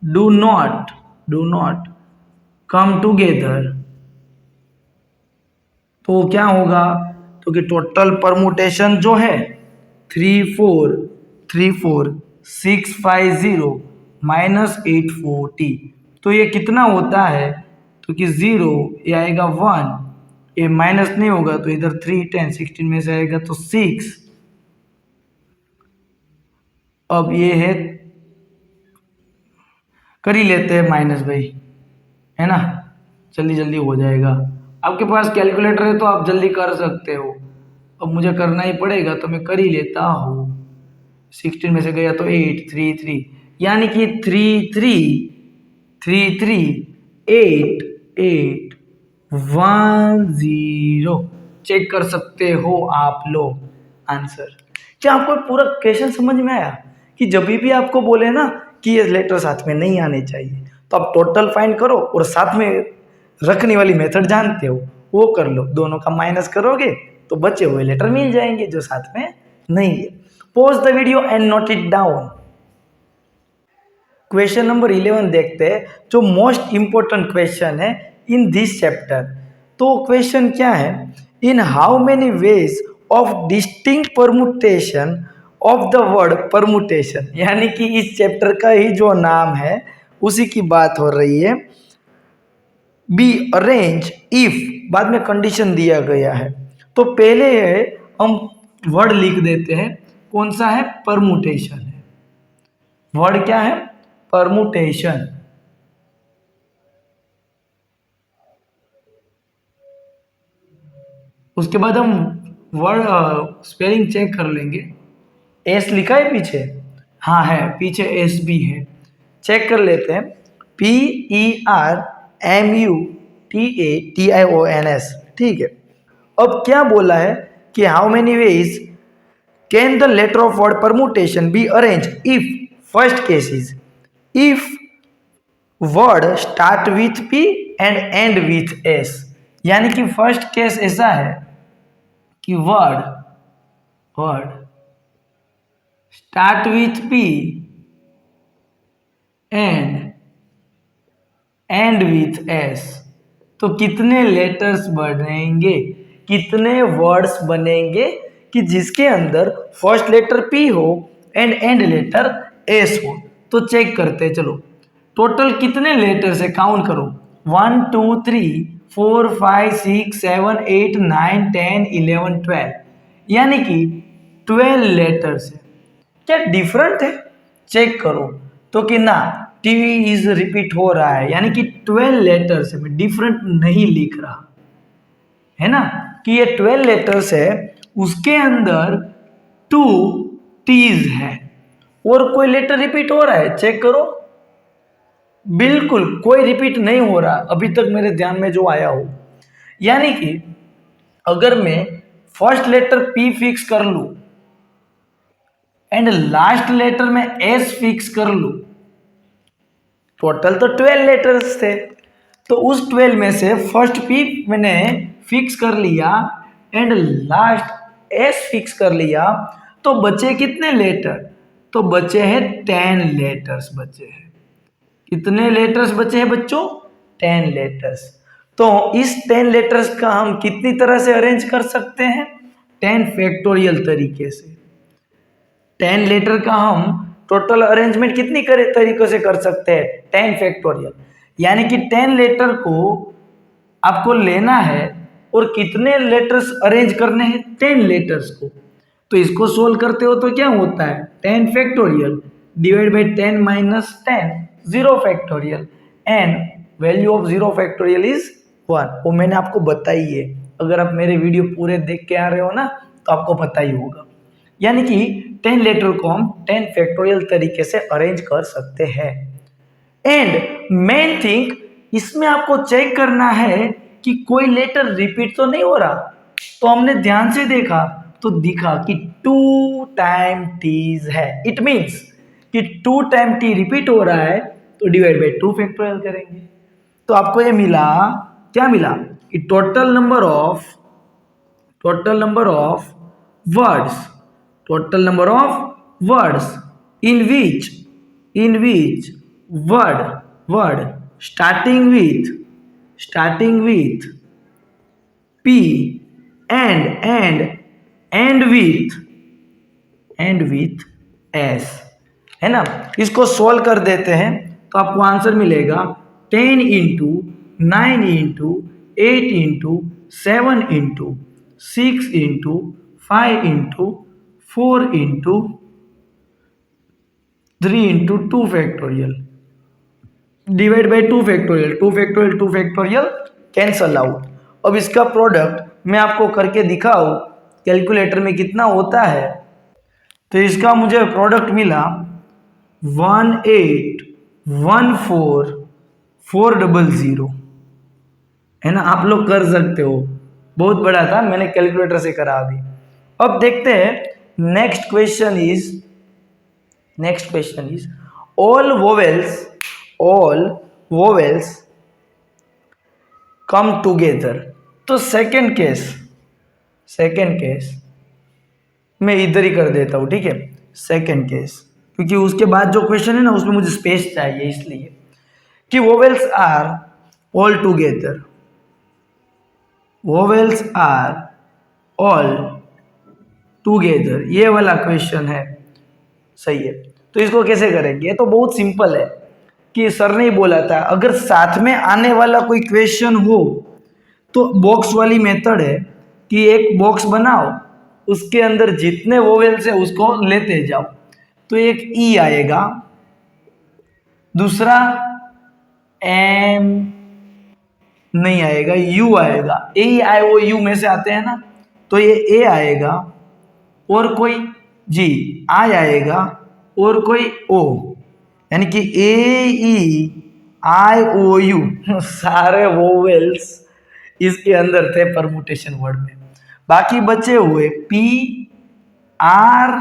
do not come together, तो क्या होगा, तो कि टोटल परमुटेशन जो है 34,650 माइनस 840, तो ये कितना होता है, तो कि 0 ये आएगा 1, ये माइनस नहीं होगा तो इधर 3 10 16 में से आएगा तो 6, अब ये है, कर ही लेते हैं माइनस भाई, है ना, जल्दी जल्दी हो जाएगा। आपके पास कैलकुलेटर है तो आप जल्दी कर सकते हो, अब मुझे करना ही पड़ेगा तो मैं कर ही लेता हूँ। 16 में से गया तो 8 3 3, यानी कि 3 3 3 3 8 8 1 0, चेक कर सकते हो आप लोग आंसर। क्या आपको पूरा क्वेश्चन समझ में आया कि जब भी आपको बोले ना कि ये लेटर साथ में नहीं आने चाहिए, तो आप टोटल फाइंड करो और साथ में रखने वाली मेथड जानते हो वो कर लो, दोनों का माइनस करोगे तो बचे हुए लेटर मिल जाएंगे जो साथ में नहीं है। Pause the video and note it down. Question number 11 देखते हैं, जो मोस्ट इंपॉर्टेंट क्वेश्चन है इन दिस चैप्टर। तो क्वेश्चन क्या है, इन how many ways of distinct permutation of the word permutation, यानी कि इस चैप्टर का ही जो नाम है उसी की बात हो रही है। बी अरेंज इफ, बाद में कंडीशन दिया गया है, तो पहले है हम वर्ड लिख देते हैं, कौन सा है, परमुटेशन है, वर्ड क्या है, परमुटेशन। उसके बाद हम वर्ड स्पेलिंग चेक कर लेंगे। एस लिखा है पीछे, हाँ है, पीछे एस भी है, चेक कर लेते हैं। PERMUTATIONS, ठीक है। अब क्या बोला है कि how many ways can the letter of word permutation be arrange if, first case is if word start with P and end with S, यानी कि फर्स्ट केस ऐसा है कि word word start with P end with S, तो कितने लेटर्स बनेंगे, कितने वर्ड्स बनेंगे कि जिसके अंदर फर्स्ट लेटर P हो एंड लेटर S हो। तो चेक करते हैं, चलो टोटल कितने लेटर्स है काउंट करो, 1 2 3 4 5 6 7 8 9 10 11 12, यानी कि 12 लेटर्स है। क्या डिफरेंट है, चेक करो, तो कि ना टीवी इज रिपीट हो रहा है, यानी कि 12 लेटर्स है, मैं डिफरेंट नहीं लिख रहा, है ना, कि ये 12 लेटर्स है, उसके अंदर 2 टीज है और कोई लेटर रिपीट हो रहा है, चेक करो, बिल्कुल कोई रिपीट नहीं हो रहा अभी तक मेरे ध्यान में जो आया हो। यानी कि अगर मैं फर्स्ट लेटर P फिक्स कर लूं एंड लास्ट लेटर में S फिक्स कर लूं, टोटल तो 12 लेटर्स थे, तो उस 12 में से फर्स्ट P मैंने फिक्स कर लिया एंड लास्ट S फिक्स कर लिया, तो बचे कितने लेटर, तो बचे हैं 10 लेटर्स बचे हैं। कितने लेटर्स बचे हैं बच्चों, 10 लेटर्स। तो इस 10 लेटर्स का हम कितनी तरह से अरेंज कर सकते हैं, 10 फैक्टोरियल तरीके से। 10 लेटर का हम टोटल अरेंजमेंट कितनी तरीकों से कर सकते हैं, 10 फैक्टोरियल, यानी कि 10 लेटर को आपको लेना है और कितने लेटर्स अरेंज करने हैं, 10 लेटर्स को। तो इसको सोल्व करते हो तो क्या होता है, 10 factorial divide by 10 minus 10, 0 factorial, and value of 0 factorial is 1। वो मैंने आपको बताई है, अगर आप मेरे वीडियो पूरे देख के आ रहे हो ना तो आपको पता ही होगा। यानी कि 10 लेटर को हम 10 फैक्टोरियल तरीके से अरेंज कर सकते हैं। एंड मेन थिंग इसमें आपको चेक करना है कि कोई लेटर रिपीट तो नहीं हो रहा, तो हमने ध्यान से देखा तो दिखा कि 2 टाइम टीज है, इट मीन्स कि 2 टाइम टी रिपीट हो रहा है, तो डिवाइड बाई 2 फैक्टोरियल करेंगे, तो आपको ये मिला, क्या मिला कि total number of words, total number of words in which word starting with starting with P and with S, है ना। इसको सोल्व कर देते हैं तो आपको आंसर मिलेगा 10 into 9 into 8 into 7 into 6 into 5 into 4 into 3 into 2 factorial divide by 2 factorial, 2 factorial 2 factorial cancel out. अब इसका प्रोडक्ट मैं आपको करके दिखाऊं कैलकुलेटर में कितना होता है, तो इसका मुझे प्रोडक्ट मिला 1814400, है ना। आप लोग कर सकते हो, बहुत बड़ा था, मैंने कैलकुलेटर से करा अभी। अब देखते हैं next question is all vowels come together. तो सेकेंड केस मैं इधर ही कर देता हूं, ठीक है। सेकेंड केस, क्योंकि उसके बाद जो क्वेश्चन है ना उसमें मुझे स्पेस चाहिए, इसलिए कि वोवेल्स आर ऑल टुगेदर, ये वाला क्वेश्चन है, सही है। तो इसको कैसे करेंगे, ये तो बहुत सिंपल है कि सर ने बोला था अगर साथ में आने वाला कोई क्वेश्चन हो तो बॉक्स वाली मेथड है कि एक बॉक्स बनाओ, उसके अंदर जितने वोवेल्स है उसको लेते जाओ। तो एक ई आएगा, दूसरा एम नहीं आएगा, यू आएगा, ए आई ओ यू में से आते हैं ना, तो ये ए आएगा और कोई जी आई आएगा और कोई ओ, यानी कि ए ई आई ओ यू सारे वोवेल्स इसके अंदर थे परमुटेशन वर्ड में। बाकी बचे हुए P R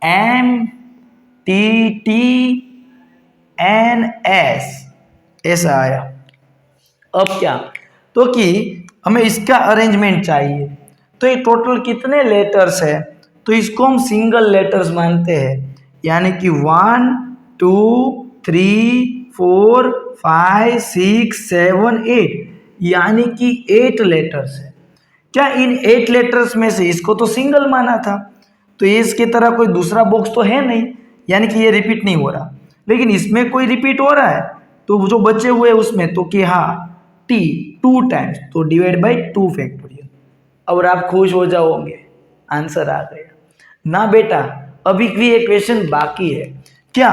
M T T N S ऐसा आया। अब क्या, तो कि हमें इसका अरेंजमेंट चाहिए, तो ये टोटल कितने लेटर्स है, तो इसको हम सिंगल लेटर्स मानते हैं, यानी कि 1 2 3 4 5 6 7 8, यानी कि 8 लेटर्स है। क्या इन 8 लेटर्स में से इसको तो सिंगल माना था, तो ये इसकी तरह कोई दूसरा बॉक्स तो है नहीं, यानी कि ये रिपीट नहीं हो रहा। लेकिन इसमें कोई रिपीट हो रहा है, तो जो बचे हुए उसमें तो कि हाँ टी 2 टाइम्स, तो डिवाइड बाई 2 फैक्टोरियल। और आप खुश हो जाओगे, आंसर आ गया ना बेटा। अभी भी एक क्वेश्चन बाकी है, क्या,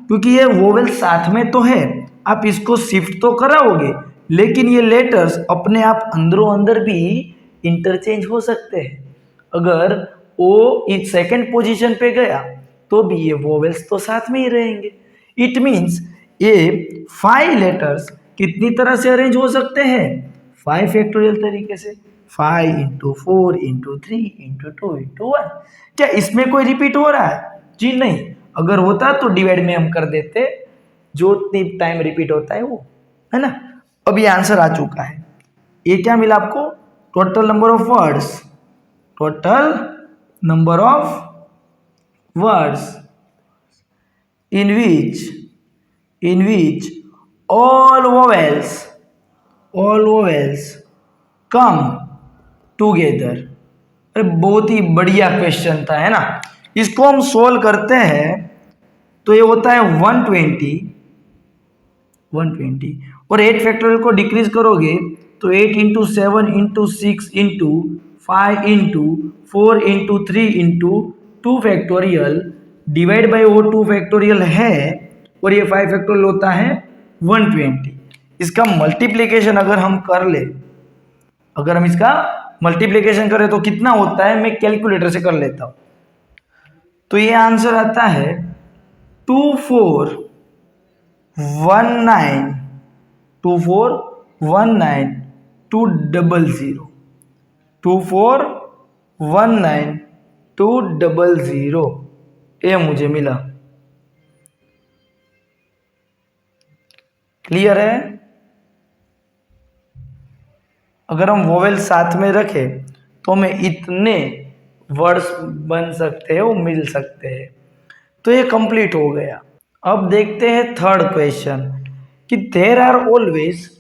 क्योंकि ये वोवेल साथ में तो है, आप इसको शिफ्ट तो कराओगे, लेकिन ये लेटर्स अपने आप अंदरों अंदर भी इंटरचेंज हो सकते हैं। अगर ओ इस सेकंड पोजीशन पे गया तो भी ये वोवेल्स तो साथ में ही रहेंगे। इट मीन्स ये 5 लेटर्स कितनी तरह से अरेंज हो सकते हैं, 5 फैक्टोरियल तरीके से, 5 इंटू 4 इंटू 3 इंटू 2 इंटू 1। क्या इसमें कोई रिपीट हो रहा है, जी नहीं। अगर होता तो डिवाइड में हम कर देते, जो टाइम रिपीट होता है वो, है ना। अब ये आंसर आ चुका है। ये क्या मिला आपको, total number of words in which all vowels come together। अरे बहुत ही बढ़िया क्वेश्चन था, है ना। इसको हम सोल्व करते हैं तो ये होता है 120 और 8 फैक्टोरियल को डिक्रीज करोगे तो 8 into 7 into 6 into 5 into 4 into 3 into 2 factorial divide by वो 2 फैक्टोरियल है, और ये 5 फैक्टोरियल होता है 120। इसका मल्टीप्लिकेशन अगर हम कर ले, अगर हम इसका मल्टीप्लिकेशन करें तो कितना होता है, मैं कैलकुलेटर से कर लेता हूं। तो ये आंसर आता है 241920 ये मुझे मिला। क्लियर है। अगर हम वोवेल साथ में रखें तो हमें इतने वर्ड्स बन सकते हैं, वो मिल सकते हैं। तो ये कंप्लीट हो गया। अब देखते हैं थर्ड क्वेश्चन कि there are always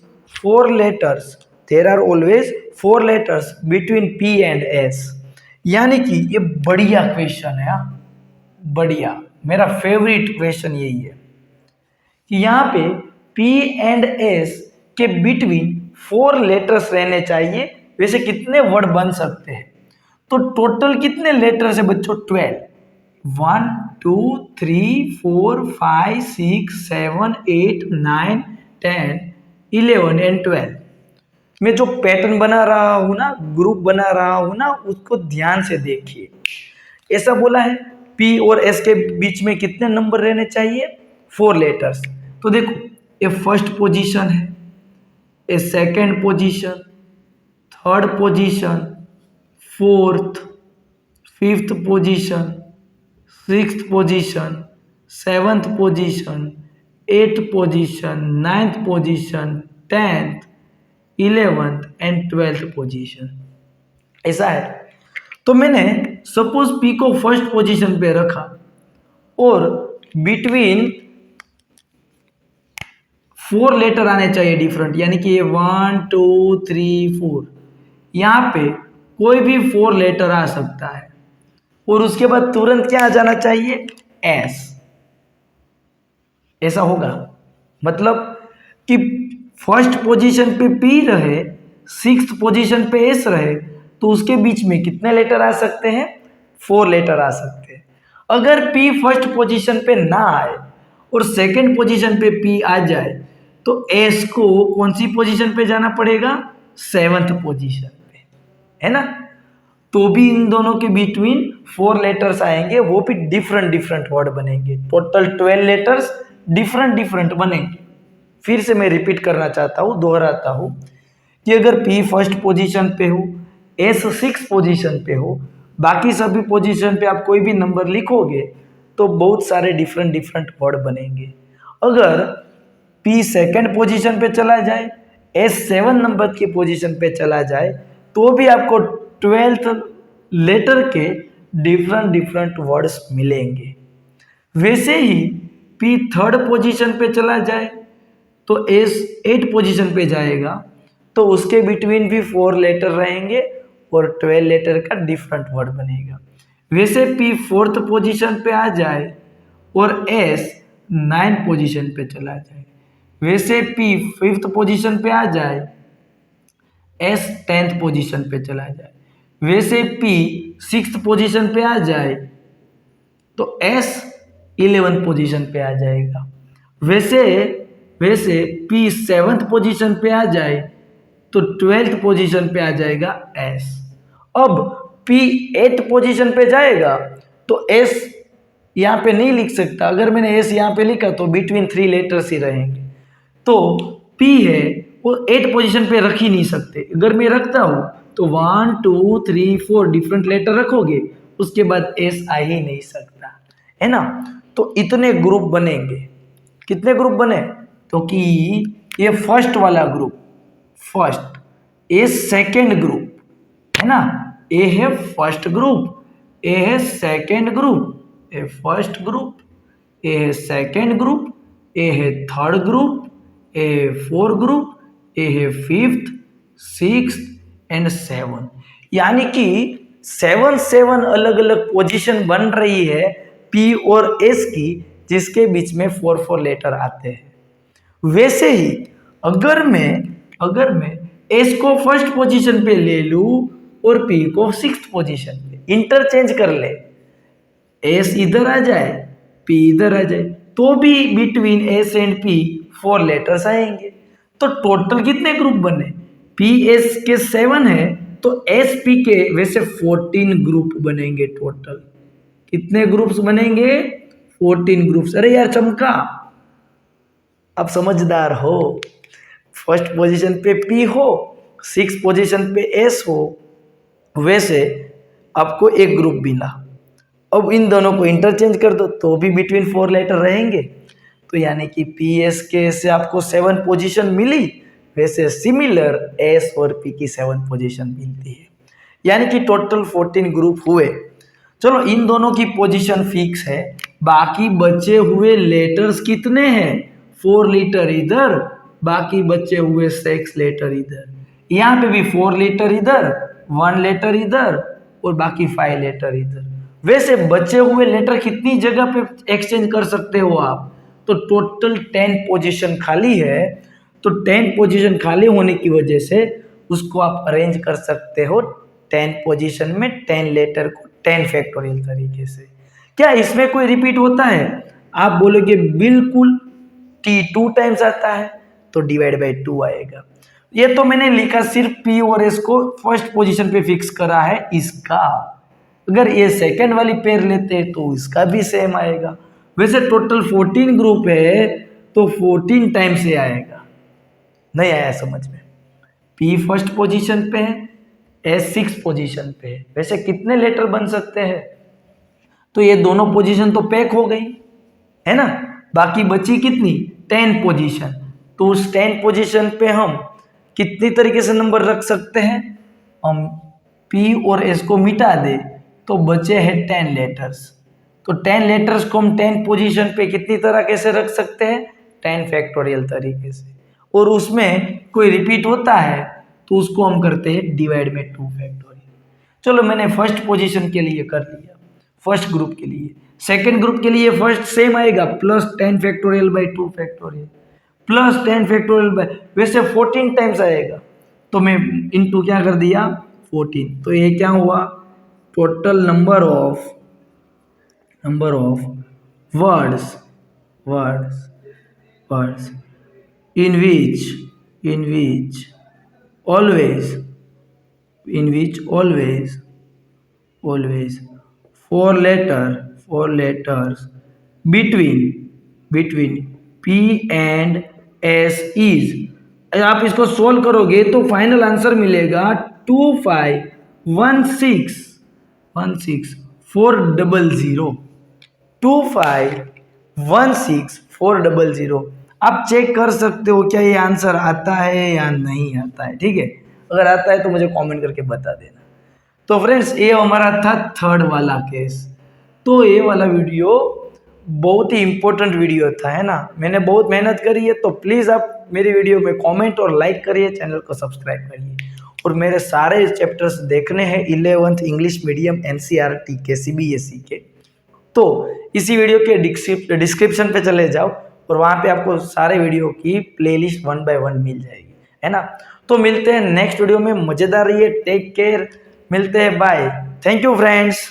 4 letters, there are always 4 letters between P and S। यानी कि ये बढ़िया क्वेश्चन है, बढ़िया, मेरा फेवरेट क्वेश्चन यही है कि यहाँ पे P एंड S के बिटवीन 4 लेटर्स रहने चाहिए। वैसे कितने वर्ड बन सकते हैं? तो टोटल कितने लेटर्स है बच्चों? 12। 1 2 3 4 5 6 7 8 9 10 11 एंड 12। मैं जो पैटर्न बना रहा हूँ ना, ग्रुप बना रहा हूँ ना, उसको ध्यान से देखिए। ऐसा बोला है P और S के बीच में कितने नंबर रहने चाहिए? 4 लेटर्स। तो देखो, ये फर्स्ट पोजीशन है, ये second position, third position, fourth, fifth position, sixth position, seventh position, eighth position, ninth position, 10th, 11th and 12th position. ऐसा है। तो मैंने सपोज P को फर्स्ट पोजीशन पे रखा और बिटवीन 4 लेटर आने चाहिए डिफरेंट, यानी कि 1 2 3 4। यहाँ पे कोई भी 4 लेटर आ सकता है और उसके बाद तुरंत क्या आ जाना चाहिए? S। ऐसा होगा मतलब कि फर्स्ट पोजीशन पे P रहे, सिक्स्थ पोजीशन पे S रहे, तो उसके बीच में कितने लेटर आ सकते हैं? 4 लेटर आ सकते हैं। अगर P फर्स्ट पोजीशन पे ना आए और सेकंड पोजीशन पे P आ जाए तो S को कौन सी पोजीशन पे जाना पड़ेगा? 7th पोजीशन पे, है ना? तो भी इन दोनों के बिटवीन 4 लेटर्स आएंगे, वो भी डिफरेंट डिफरेंट वर्ड बनेंगे। टोटल 12 लेटर्स डिफरेंट डिफरेंट बनेंगे। फिर से मैं रिपीट करना चाहता हूँ, दोहराता हूँ कि अगर P फर्स्ट पोजीशन पे हो, S सिक्स पोजीशन पे हो, बाकी सभी पोजीशन पे आप कोई भी नंबर लिखोगे तो बहुत सारे डिफरेंट डिफरेंट वर्ड बनेंगे। अगर P सेकंड पोजीशन पे चला जाए, S 7 नंबर की पोजीशन पे चला जाए, तो भी आपको 12th लेटर के डिफरेंट डिफरेंट वर्ड्स मिलेंगे। वैसे ही P थर्ड पोजीशन पे चला जाए तो S 8 पोजीशन पे जाएगा, तो उसके बिटवीन भी 4 लेटर रहेंगे और 12 लेटर का डिफरेंट वर्ड बनेगा। वैसे P फोर्थ पोजीशन पे आ जाए और S 9 पोजीशन पे चला जाए, वैसे P फिफ्थ पोजीशन पे आ जाए, S 10th पोजीशन पे चला जाए, वैसे P सिक्स्थ पोजीशन पे आ जाए तो S 11th पोजीशन पे आ जाएगा। वैसे P सेवन्थ पोजीशन पे आ जाए तो 12th पोजीशन पे आ जाएगा S। अब P 8th पोजीशन पे जाएगा तो S यहाँ पे नहीं लिख सकता। अगर मैंने S यहाँ पे लिखा तो बिटवीन 3 लेटर्स ही रहेंगे। तो P है वो 8 पोजीशन पे रख ही नहीं सकते। अगर मैं रखता हूँ तो 1 2 3 4 डिफरेंट लेटर रखोगे, उसके बाद S आ ही नहीं सकता, है ना? तो इतने ग्रुप बनेंगे। कितने ग्रुप बने? तो कि ये फर्स्ट वाला ग्रुप फर्स्ट, ये सेकेंड ग्रुप, है ना? ये है फर्स्ट ग्रुप, ये है सेकेंड ग्रुप, ये फर्स्ट ग्रुप, ये है सेकेंड ग्रुप, ये है थर्ड ग्रुप, ये है फोर्थ ग्रुप, ये है फिफ्थ, सिक्स्थ एंड 7। यानी कि 7 अलग अलग पोजीशन बन रही है P और S की, जिसके बीच में 4 लेटर आते हैं। वैसे ही अगर मैं S को फर्स्ट पोजीशन पे ले लूं और P को सिक्स्थ पोजीशन पे, इंटरचेंज कर ले, S इधर आ जाए, P इधर आ जाए, तो भी between S and P 4 letters आएंगे। तो टोटल कितने ग्रुप बने? P S के 7 है तो S P के वैसे 14 ग्रुप बनेंगे। टोटल कितने ग्रुप्स बनेंगे? 14 ग्रुप्स। अरे यार चमका, आप समझदार हो। फर्स्ट पोजीशन पे P हो, सिक्स पोजीशन पे S हो, वैसे आपको एक ग्रुप मिला। अब इन दोनों को इंटरचेंज कर दो तो भी बिटवीन 4 लेटर रहेंगे। तो यानी कि P S के से आपको 7 पोजीशन मिली, वैसे सिमिलर S और P की 7 पोजीशन मिलती है। यानी कि टोटल 14 ग्रुप हुए। चलो इन दोनों की पोजीशन फिक्स है, बाकी बचे हुए लेटर्स कितने हैं? 4 लेटर इधर, बाकी बचे हुए 6 लेटर इधर, यहाँ पे भी 4 लेटर इधर, 1 लेटर इधर और बाकी 5 लेटर इधर। वैसे बचे हुए लेटर कितनी जगह पे एक्सचेंज कर सकते हो आप, तो टोटल 10 पोजीशन खाली है, तो 10 पोजीशन खाली होने की वजह से उसको आप अरेंज कर सकते हो 10 पोजीशन में 10 लेटर को 10 फैक्टोरियल तरीके से। क्या इसमें कोई रिपीट होता है? आप बोलोगे बिल्कुल, t 2 टाइम्स आता है तो डिवाइड बाई 2 आएगा। ये तो मैंने लिखा सिर्फ p और s को फर्स्ट पोजीशन पे फिक्स करा है इसका, अगर ये सेकंड वाली पेयर लेते हैं तो इसका भी सेम आएगा। वैसे टोटल 14 ग्रुप है तो 14 टाइम्स से आएगा। नहीं आया समझ में? p फर्स्ट पोजीशन पे है, s 6 पोजीशन पे है। वैसे कितने लेटर बन सकते हैं? तो ये दोनों पोजीशन तो पैक हो गई है ना, बाकी बची कितनी 10 पोजीशन। तो उस 10 पोजीशन पे हम कितनी तरीके से नंबर रख सकते हैं? हम p और s को मिटा दे तो बचे हैं 10 लेटर्स। तो 10 लेटर्स को हम 10 पोजीशन पे कितनी तरीके से रख सकते हैं? 10 फैक्टोरियल तरीके से। और उसमें कोई रिपीट होता है तो उसको हम करते हैं डिवाइड में 2 फैक्टोरियल। चलो मैंने फर्स्ट पोजीशन के लिए कर लिया, फर्स्ट ग्रुप के लिए। सेकंड ग्रुप के लिए फर्स्ट सेम आएगा, plus 10 factorial by 2 factorial, plus 10 factorial by, वैसे 14 टाइम्स आएगा तो मैं इनटू क्या कर दिया 14। तो ये क्या हुआ? Total number of words in which always 4 letters between p and s is, आप इसको सोल्व करोगे तो फाइनल आंसर मिलेगा 2516400 2516400। आप चेक कर सकते हो क्या ये आंसर आता है या नहीं आता है, ठीक है? अगर आता है तो मुझे कमेंट करके बता देना। तो फ्रेंड्स ये हमारा था थर्ड वाला केस। तो ये वाला वीडियो बहुत ही इंपॉर्टेंट वीडियो था, है ना? मैंने बहुत मेहनत करी है, तो प्लीज़ आप मेरी वीडियो में कमेंट और लाइक करिए, चैनल को सब्सक्राइब करिए। और मेरे सारे चैप्टर्स देखने हैं 11th इंग्लिश मीडियम NCERT के CBSE के, तो इसी वीडियो के डिस्क्रिप्शन पे चले जाओ और वहाँ पे आपको सारे वीडियो की प्लेलिस्ट 1 by 1 मिल जाएगी, है ना? तो मिलते हैं नेक्स्ट वीडियो में, मज़ेदार रहिए, टेक केयर, मिलते हैं, बाय, थैंक यू फ्रेंड्स।